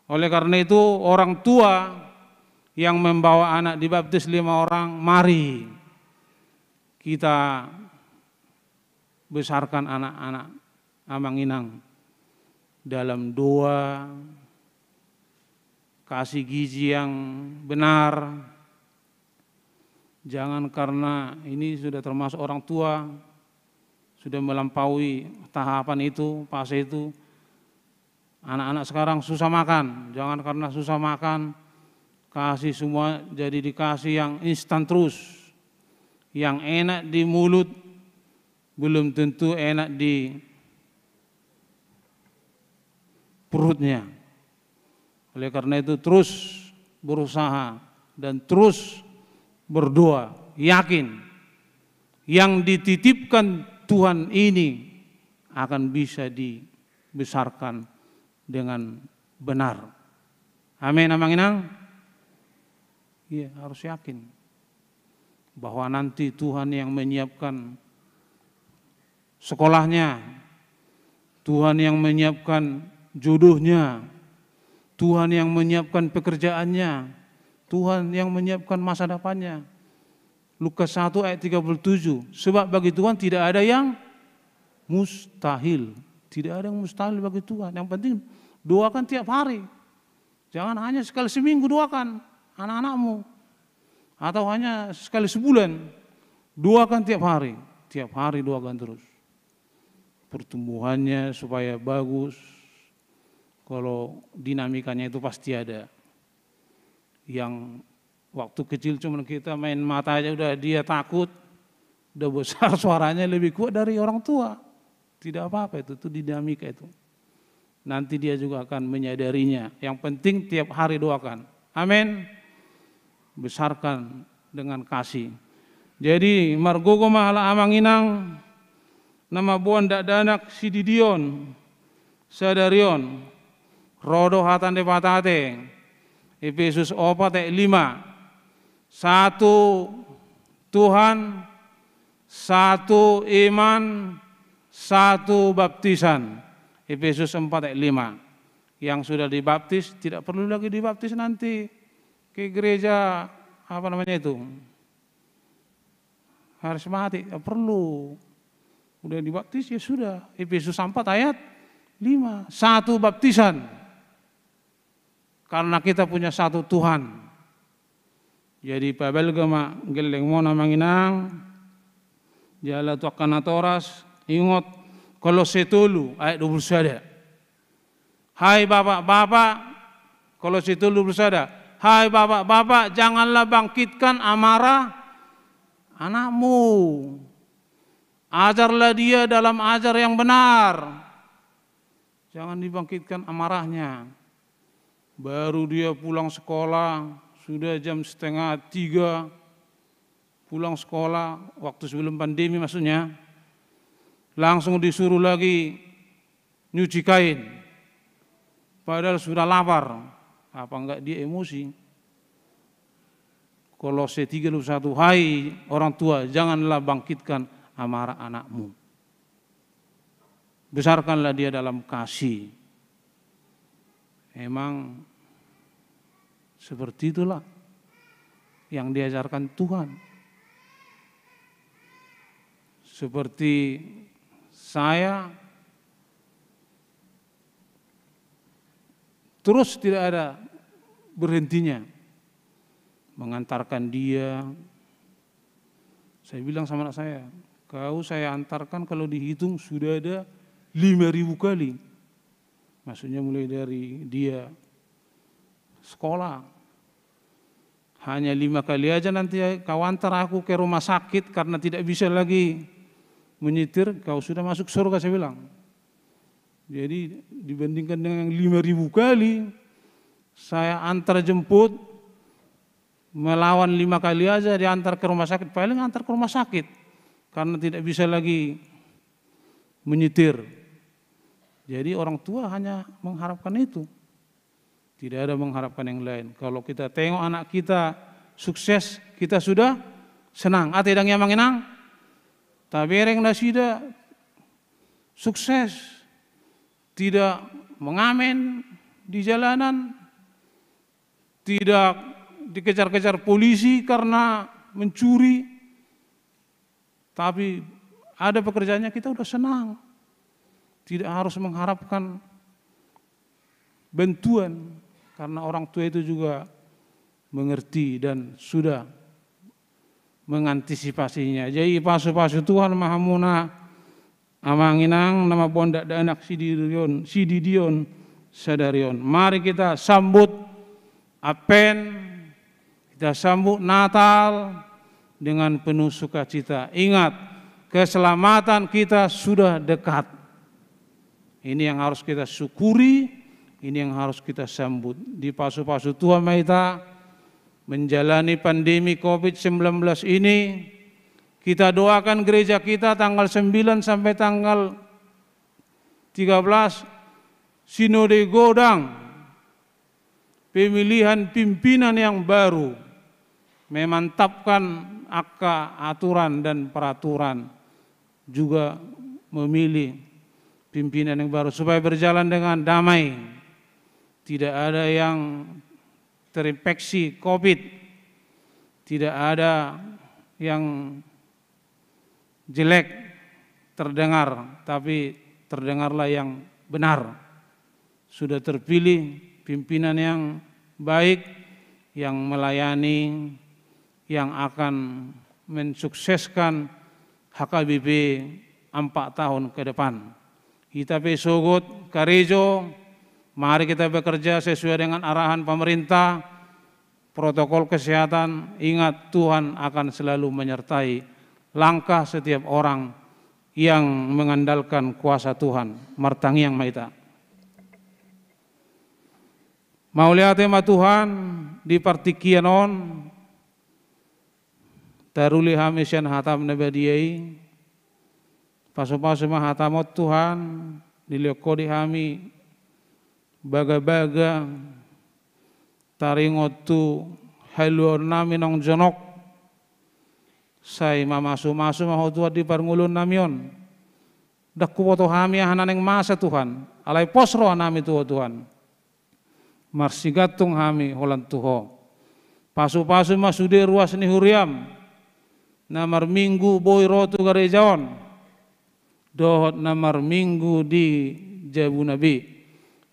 Oleh karena itu orang tua yang membawa anak dibaptis 5 orang, mari kita besarkan anak-anak Amanginang dalam doa, kasih gizi yang benar. Jangan karena ini sudah termasuk orang tua, sudah melampaui tahapan itu, fase itu. Anak-anak sekarang susah makan, jangan karena susah makan, kasih semua jadi dikasih yang instan terus. Yang enak di mulut, belum tentu enak di perutnya. Oleh karena itu terus berusaha dan terus berdoa, yakin yang dititipkan Tuhan ini akan bisa dibesarkan dengan benar. Amin, Amanginang. Iya, harus yakin bahwa nanti Tuhan yang menyiapkan sekolahnya, Tuhan yang menyiapkan jodohnya, Tuhan yang menyiapkan pekerjaannya, Tuhan yang menyiapkan masa depannya. Lukas 1 ayat 37, sebab bagi Tuhan tidak ada yang mustahil. Tidak ada yang mustahil bagi Tuhan. Yang penting doakan tiap hari. Jangan hanya sekali seminggu doakan anak-anakmu. Atau hanya sekali sebulan. Doakan tiap hari. Tiap hari doakan terus. Pertumbuhannya supaya bagus. Kalau dinamikanya itu pasti ada. Yang waktu kecil cuma kita main mata aja udah dia takut, udah besar suaranya lebih kuat dari orang tua. Tidak apa-apa itu dinamika itu. Nanti dia juga akan menyadarinya. Yang penting tiap hari doakan. Amin. Besarkan dengan kasih. Jadi margogo mahala Amanginang, nama buan dak danak sididion, sadarion, rodo hatan de patate, Efesus 4 ayat 5. satu Tuhan, satu iman, satu baptisan. Efesus 4 ayat 5. Yang sudah dibaptis tidak perlu lagi dibaptis nanti ke gereja apa namanya itu, karismatik, tidak perlu. Udah dibaptis ya sudah. Efesus 4 ayat 5. Satu baptisan. Karena kita punya satu Tuhan. Jadi pabelgama geleng mona manginang jala tu kanatoras ingot Kolose 3 ayat 21. Hai bapak-bapak, Kolose 3 21. Hai bapak-bapak, janganlah bangkitkan amarah anakmu. Ajarlah dia dalam ajar yang benar. Jangan dibangkitkan amarahnya. Baru dia pulang sekolah, sudah jam 2:30 pulang sekolah, waktu sebelum pandemi maksudnya, langsung disuruh lagi nyuci kain. Padahal sudah lapar, apa enggak dia emosi? Kolose 3:21, hai orang tua, janganlah bangkitkan amarah anakmu. Besarkanlah dia dalam kasih. Emang seperti itulah yang diajarkan Tuhan. Seperti saya terus tidak ada berhentinya mengantarkan dia. Saya bilang sama anak saya, kau saya antarkan kalau dihitung sudah ada 5.000 kali. Maksudnya mulai dari dia sekolah. Hanya 5 kali aja nanti kau antar aku ke rumah sakit karena tidak bisa lagi menyetir, kau sudah masuk surga, saya bilang. Jadi dibandingkan dengan 5.000 kali saya antar jemput, melawan 5 kali aja diantar ke rumah sakit, paling antar ke rumah sakit karena tidak bisa lagi menyetir. Jadi orang tua hanya mengharapkan itu. Tidak ada mengharapkan yang lain. Kalau kita tengok anak kita sukses, kita sudah senang. Tidak yang mengenang, tapi yang tidak sukses, tidak mengamen di jalanan, tidak dikejar-kejar polisi karena mencuri, tapi ada pekerjaannya, kita udah senang. Tidak harus mengharapkan bantuan. Karena orang tua itu juga mengerti dan sudah mengantisipasinya. Jadi pasu-pasu Tuhan Mahamuna amanginang nama bondak dan anak sididion sadarion. Mari kita sambut Apen, kita sambut Natal dengan penuh sukacita. Ingat, keselamatan kita sudah dekat. Ini yang harus kita syukuri. Ini yang harus kita sambut. Di pasu-pasu Tuhan kita menjalani pandemi COVID-19 ini, kita doakan gereja kita tanggal 9 sampai tanggal 13 Sinode Godang, pemilihan pimpinan yang baru, memantapkan aturan dan peraturan, juga memilih pimpinan yang baru supaya berjalan dengan damai. Tidak ada yang terinfeksi COVID, tidak ada yang jelek terdengar, tapi terdengarlah yang benar. Sudah terpilih pimpinan yang baik, yang melayani, yang akan mensukseskan HKBP 4 tahun ke depan. Kita besogot karejo. Mari kita bekerja sesuai dengan arahan pemerintah, protokol kesehatan. Ingat, Tuhan akan selalu menyertai langkah setiap orang yang mengandalkan kuasa Tuhan. Martangi yang maita. Mau lihat tema Tuhan di partikianon, taruli hamisan hatam nabadiyai, pasu-pasu mahatamot Tuhan, diliokodi hami, baga-baga taringotu haluan nami nong jonok, say mamasu-masu maho Tuhan di parngulun namion, dakku woto hami hananeng masa Tuhan, alay posro nami Tuhan, marsigatung hami holan Tuho, pasu-pasu masude ruas ni huriam, namar minggu boy rotu garejaon, dohot namar minggu di jabu nabi,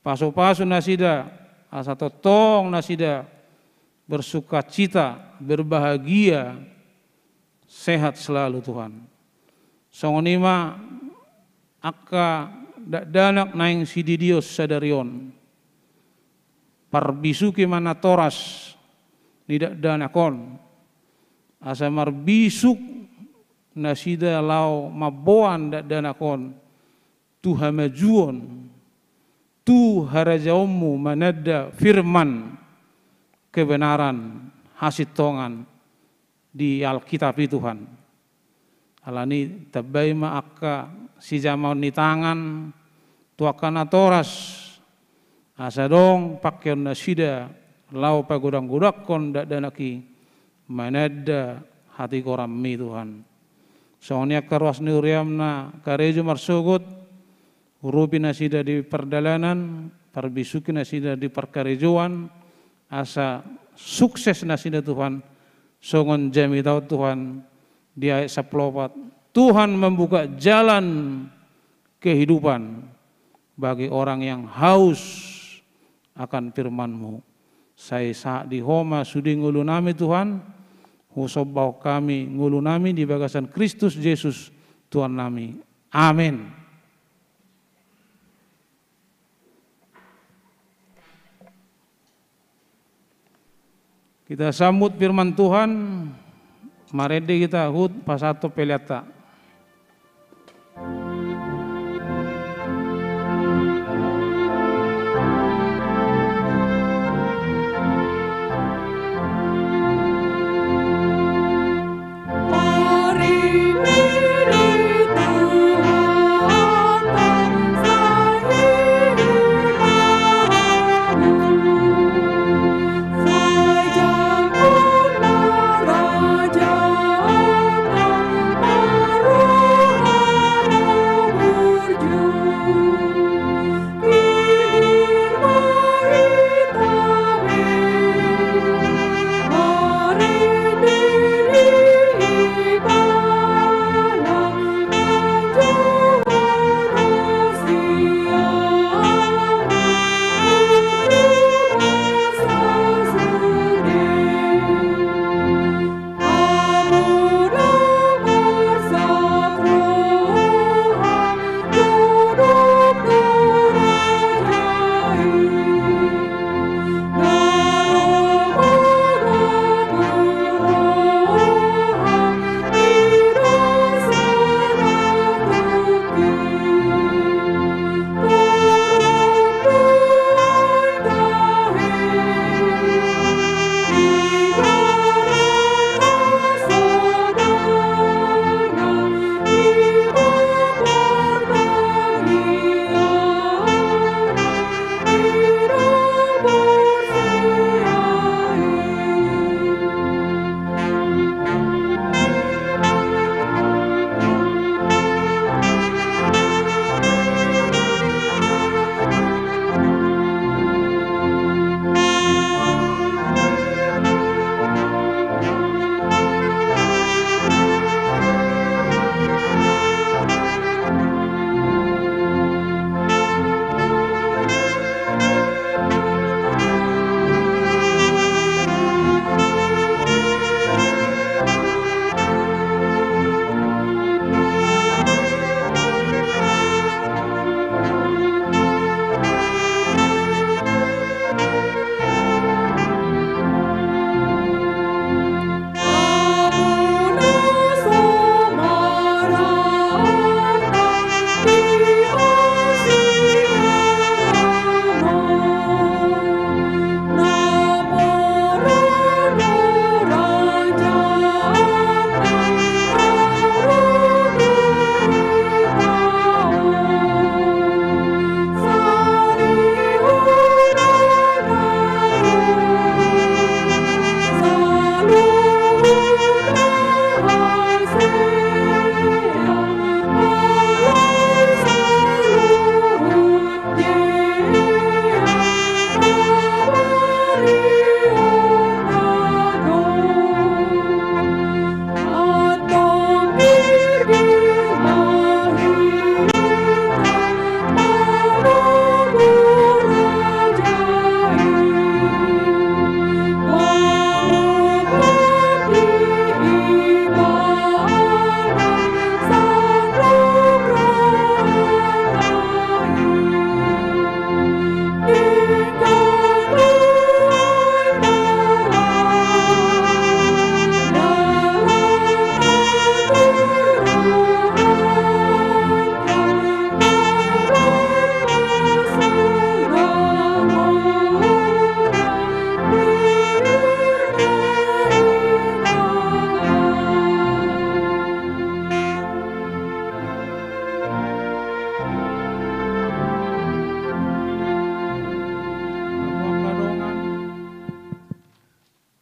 pasu-pasu nasida, asa totong nasida, bersuka cita, berbahagia, sehat selalu Tuhan. Songonima akka danak naing sididios sadarion. Parbisuki mana toras nidak danakon. Asa marbisuk nasida lau maboan dak danakon. Tu hamajuon. Tu harajaummu manada firman kebenaran hasitongan di Alkitab Tuhan. Alani tabai ma akka si jamau ni tangan tuakana toras asadong pakaian nasida lau pagodang-godakon dak danaki manada hati koram mi Tuhan. Soalnya karuas ni uriamna kareju marsugut urupi nasida di perdalanan parbisuki nasida di perkarejuan asa sukses nasida Tuhan, songon jami tau Tuhan, di ayat 14, Tuhan membuka jalan kehidupan bagi orang yang haus akan firman-Mu. Saya saat di homa sudi ngulu nami Tuhan, husobau kami ngulu nami di bagasan Kristus Yesus Tuhan nami. Amin. Kita sambut firman Tuhan, mari kita hut pasato pelata. Raja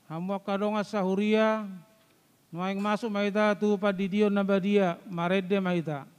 hamu kadonga sahuria, nuaing masuk maita tu padidio nabadia, marede maita.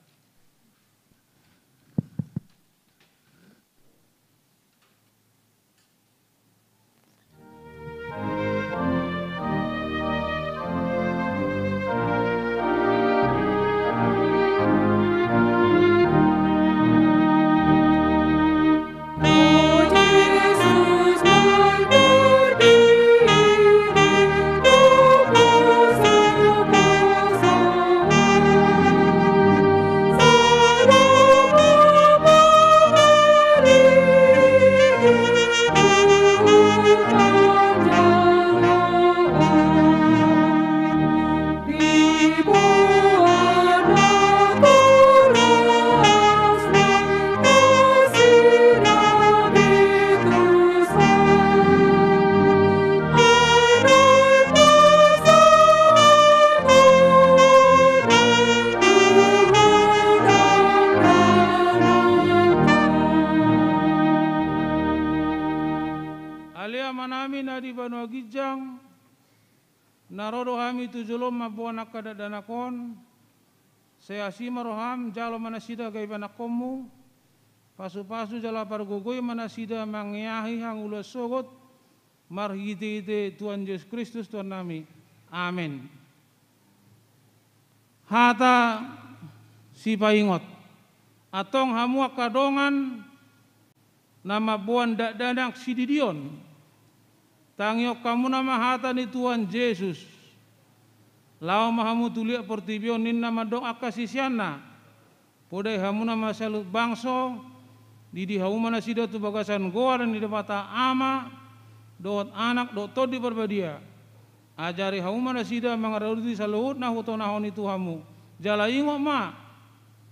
Alia manami nadi banua gijang, narodo hami tujulom mabuana kada danakon, saya asima roham jalo manasida gai banakomu, pasu-pasu jala pargogoi manasida mangiahi hang ulas sogot, marhite Tuhan Yesus Kristus Tuhan nami. Amin. Hata si paingot, atong hamu kadongan nama buan danak sididion. Tangiok kamu nama hata ni Tuhan Yesus. Lau mahamu tulia portibion nin nama dong akasisiana. Podai hamu nama salut bangso. Didi hamu mana sida tu bagasan goa dan di debata ama. Dot anak dot todi berbadia. Ajari hamu mana sida mangaruti salut na hutona honi tu hamu. Jala ingok ma.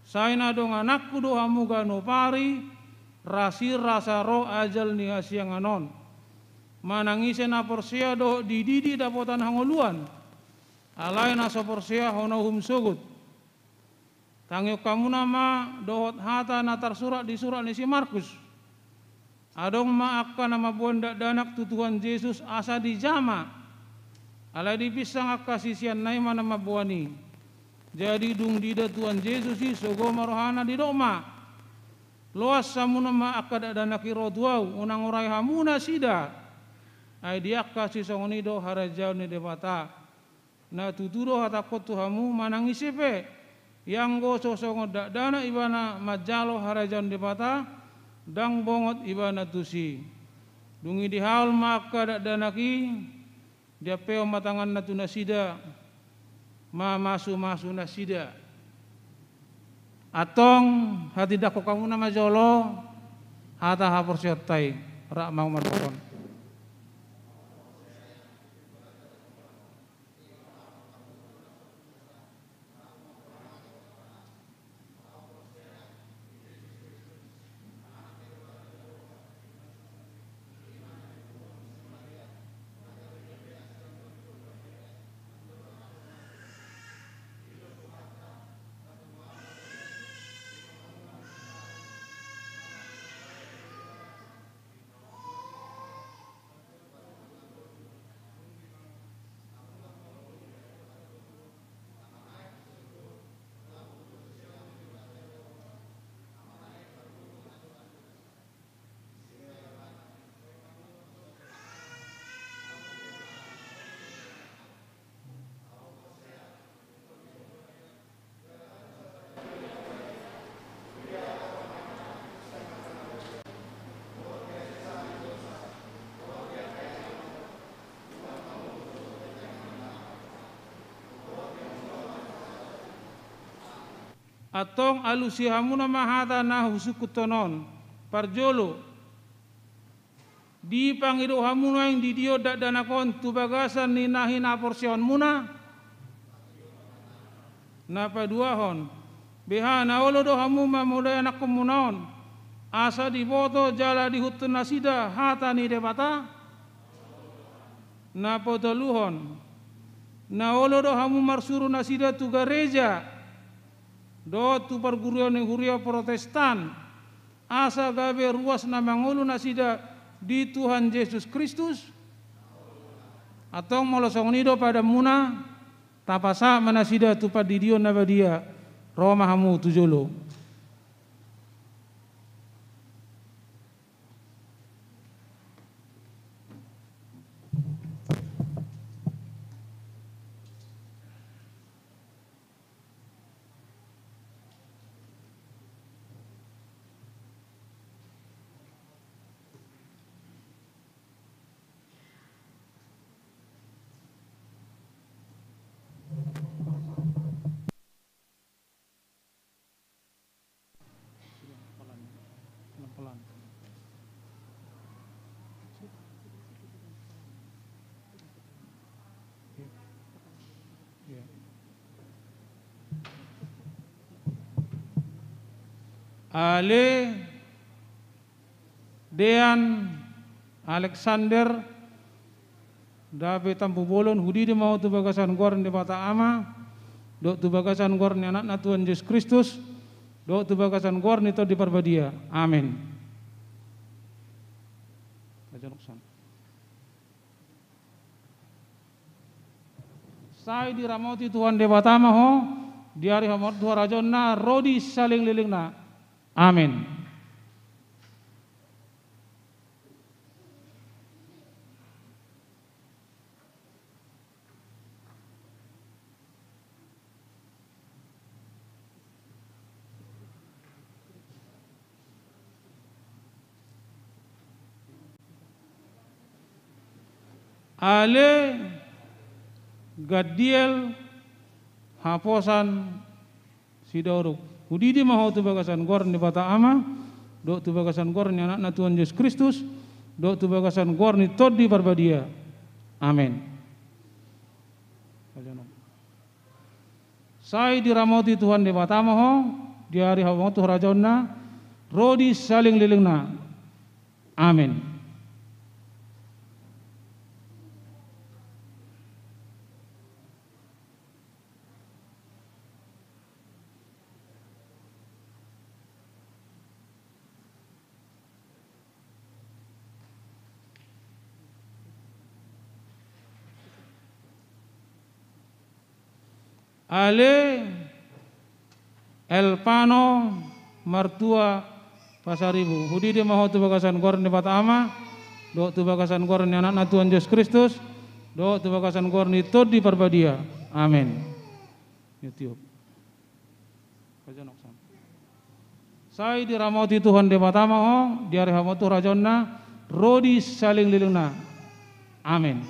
Saina dong anakku do hamu gano pari. Rasir rasa roh ajal ni asiang anon. Manangisen na porsia do dididi dapotan hangoluan. Alay na sa porsia hono humsugut. Tangyok kamu nama dohot hata na tersurat di surat ni si Markus. Adong maakka nama bondak danak tu Tuhan Yesus asa di jama. Alay dipisang akka sisian naima nama buani. Jadi dung dida Tuhan Yesus si sogo marohana di doma. Loas samu nama akka danaki roduau unang urai hamuna sida. Ai diak kasih songonido harajau ni debata. Na tuturo hatakot tuhamu manangisipe. Yang go sosongot dana ibana majalo harajau ni debata. Dang bongot ibana tusi. Dungi dihaul maka danaki. Dia peo matangan na tunasida. Masu nasida. Atong hati dako kamu nama jolo. Hata haporsiatai. Rak mau marpon. Atong alusihamu nama hata na husukutonon parjolo di pangido hamu yang di dio dak danakon tu bagasan ni nahin aporsion muna na paduahon beha na olo do hamu mamulai anak komunaon asa di boto jala di hutun nasida hata ni debata na podaluhon na olo do hamu marsuru nasida tu gereja do tu perguruan yang huria Protestan asa gabe ruas na mangulu nasida di Tuhan Yesus Kristus atong molosong nido pada muna tapasa manasida tupa didio nabadia Roma hamu tujolo. Ale Dean Alexander Dape tampu bolon hudi di mau tu bagasan gorn di bata ama dok tu bagasan gorn anak na Tuhan Yesus Kristus dok tu bagasan gorn itu di parbadia. Amin. Sai di ramoti Tuhan di bata ama ho di hari hamor Tuhan rajon na rodi saling liling na. Amin. Ale Gadiel Haposan Sidoruk Hudidi mahau tu bagasan gorn di bata ama dok tu bagasan gorn ni anak na Tuhan Yesus Kristus dok tu bagasan gorn ni tod di barbadia. Amin. Sai diramoti Tuhan di bata ama ho di hari hawa tu rajonna rodi saling lilingna. Amin. Ale Elpano Martua Pasaribu hudi dia mahu tu bagasan gorn di bata ama dok tu bagasan gorn anak na Tuhan Yesus Kristus dok tu bagasan gorn itu di parbadia. Amin. YouTube. Sai diramoti Tuhan di bata ama ho di hari hamatu rajonna rodi saling lilingna. Amin.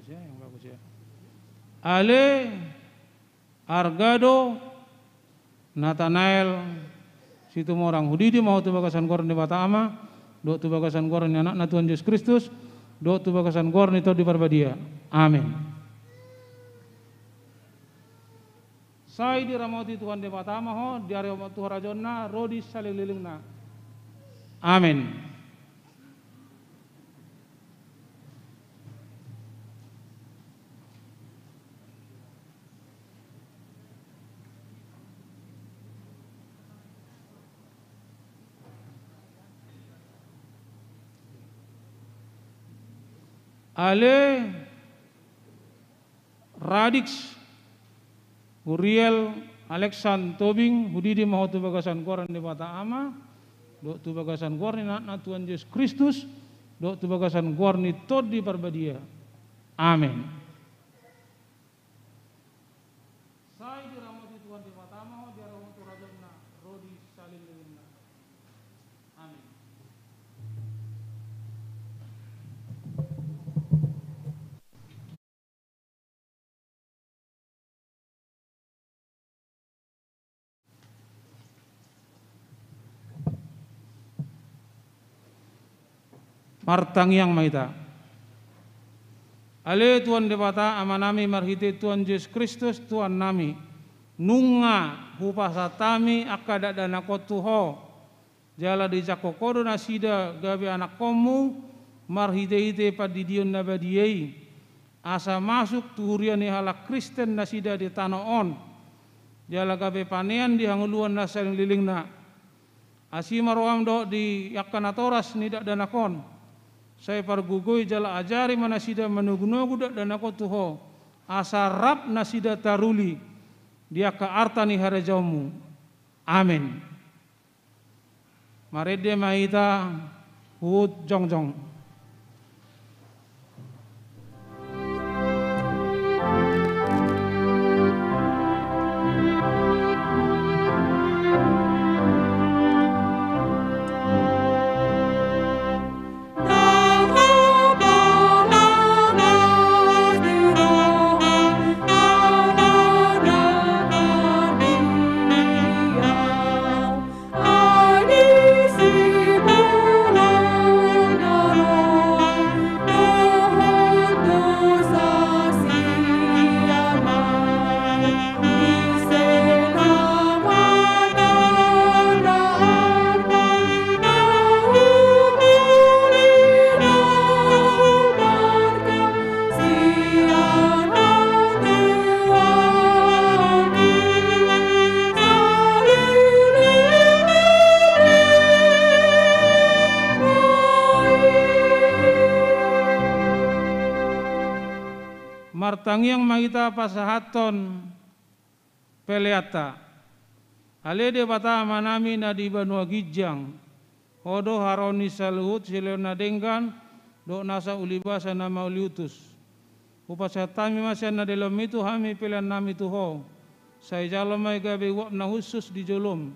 Yang bagus ya. Ale Argado Nathanael situ orang hudi di mau tu bagasan gorn di bata ama dok tu bagasan gorn anak na Tuhan Yesus Kristus dok tu bagasan gorn itu di parbadia. Amin. Sai diramoti Tuhan di bata ama ho di hari Tuhan rajonna rodi saling lilingna. Amin. Ale Radix Uriel Alexan Tobing hudi di mau tu bagasan gorn di bata ama dok tu bagasan gorn na Tuhan Yesus Kristus dok tu bagasan gorn itu di parbadia. Amin. Sai diramoti Tuhan di bata ama di arah untuk rajonna rodi saling lilingna. Amin. Martang yang maita. Ale Tuhan debata amanami marhite Tuhan Yesus Kristus Tuhan nami nunga hupasatami akada dana kotuho jala di jakokodo nasida gabe anak komu marhide-hide padidion nabadiyei asa masuk tuhuriani halak Kristen nasida di tanah on jala gabe panean di hanguluan nasa lilingna asima roam do di yakanatoras nidak danakon saya pargugoi jala ajari manasida menugu-nugu dak danako tuho asa rap nasida taruli dia ka artani harajaumu amin marede maita hut jongjong martangiang maita pasahaton peleata alede bata manami na di banua gijang odo haroni saluhut silena denggan do nasa ulibasa nama uliutus upasatami masya na delom itu hami pilihan nami tuho saya jalan mai gabe wap na khusus di jolom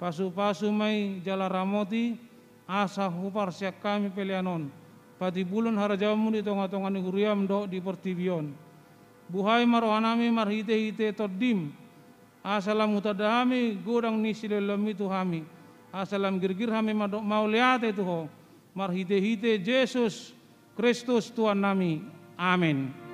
pasu-pasu mai jala ramoti asa hupar siak kami pilihanon pati bulan harajamu di tonga-tonga ni huriam do di pertibion buhai marohanami marhite-hite todim asalam utadahami godang ni silelom itu hami asalam girgir hami madok mau liate tuho marhite-hite Yesus Kristus Tuhan nami amin.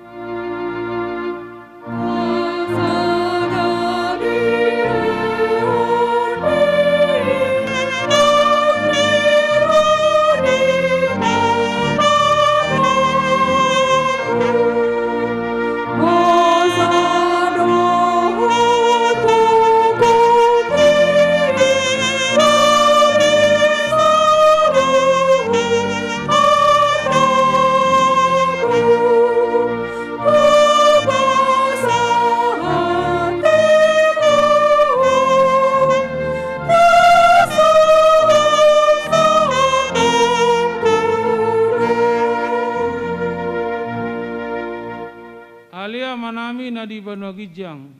Di Banua Gijang,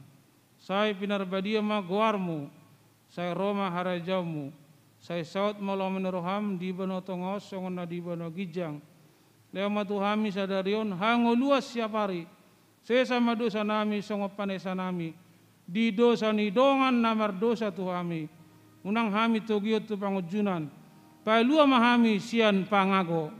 saya pinarbadia maguarmu, saya Roma harajaumu, saya saut malam meneroham di Banua Tongos, songon di Banua Gijang, lewat tuhami sadarion hango luas siapari, saya sama dosa nami songo panesa nami, di dosa ni dongan namar dosa tuhami, unang hami togiot tu pangujunan, pailua mahami sian pangago.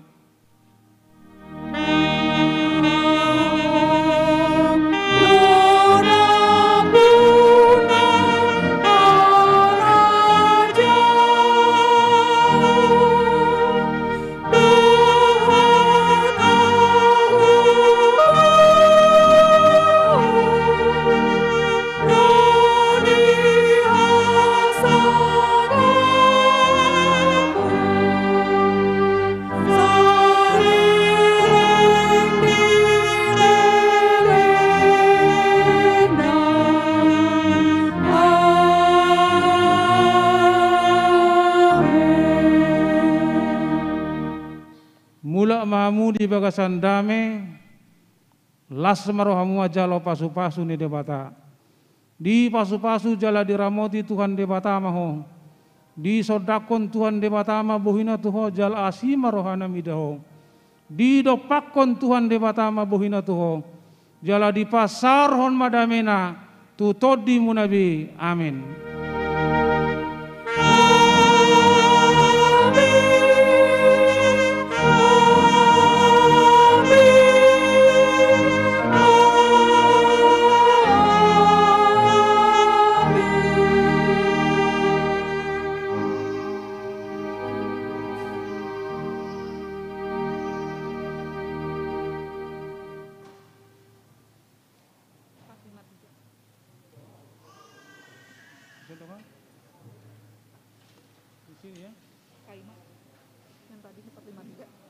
Mahamu di bagasan dame las marohamu jalo pasu-pasu ni debata di pasu-pasu jala diramoti Tuhan debata maho di sodakon Tuhan debata ma bohina tuho jal asi marohana midaho di dopakon Tuhan debata ma bohina tuho jala di pasar hon madamena tu todi munabi amin. Amen. sini ya. Kaimat yang tadi 453.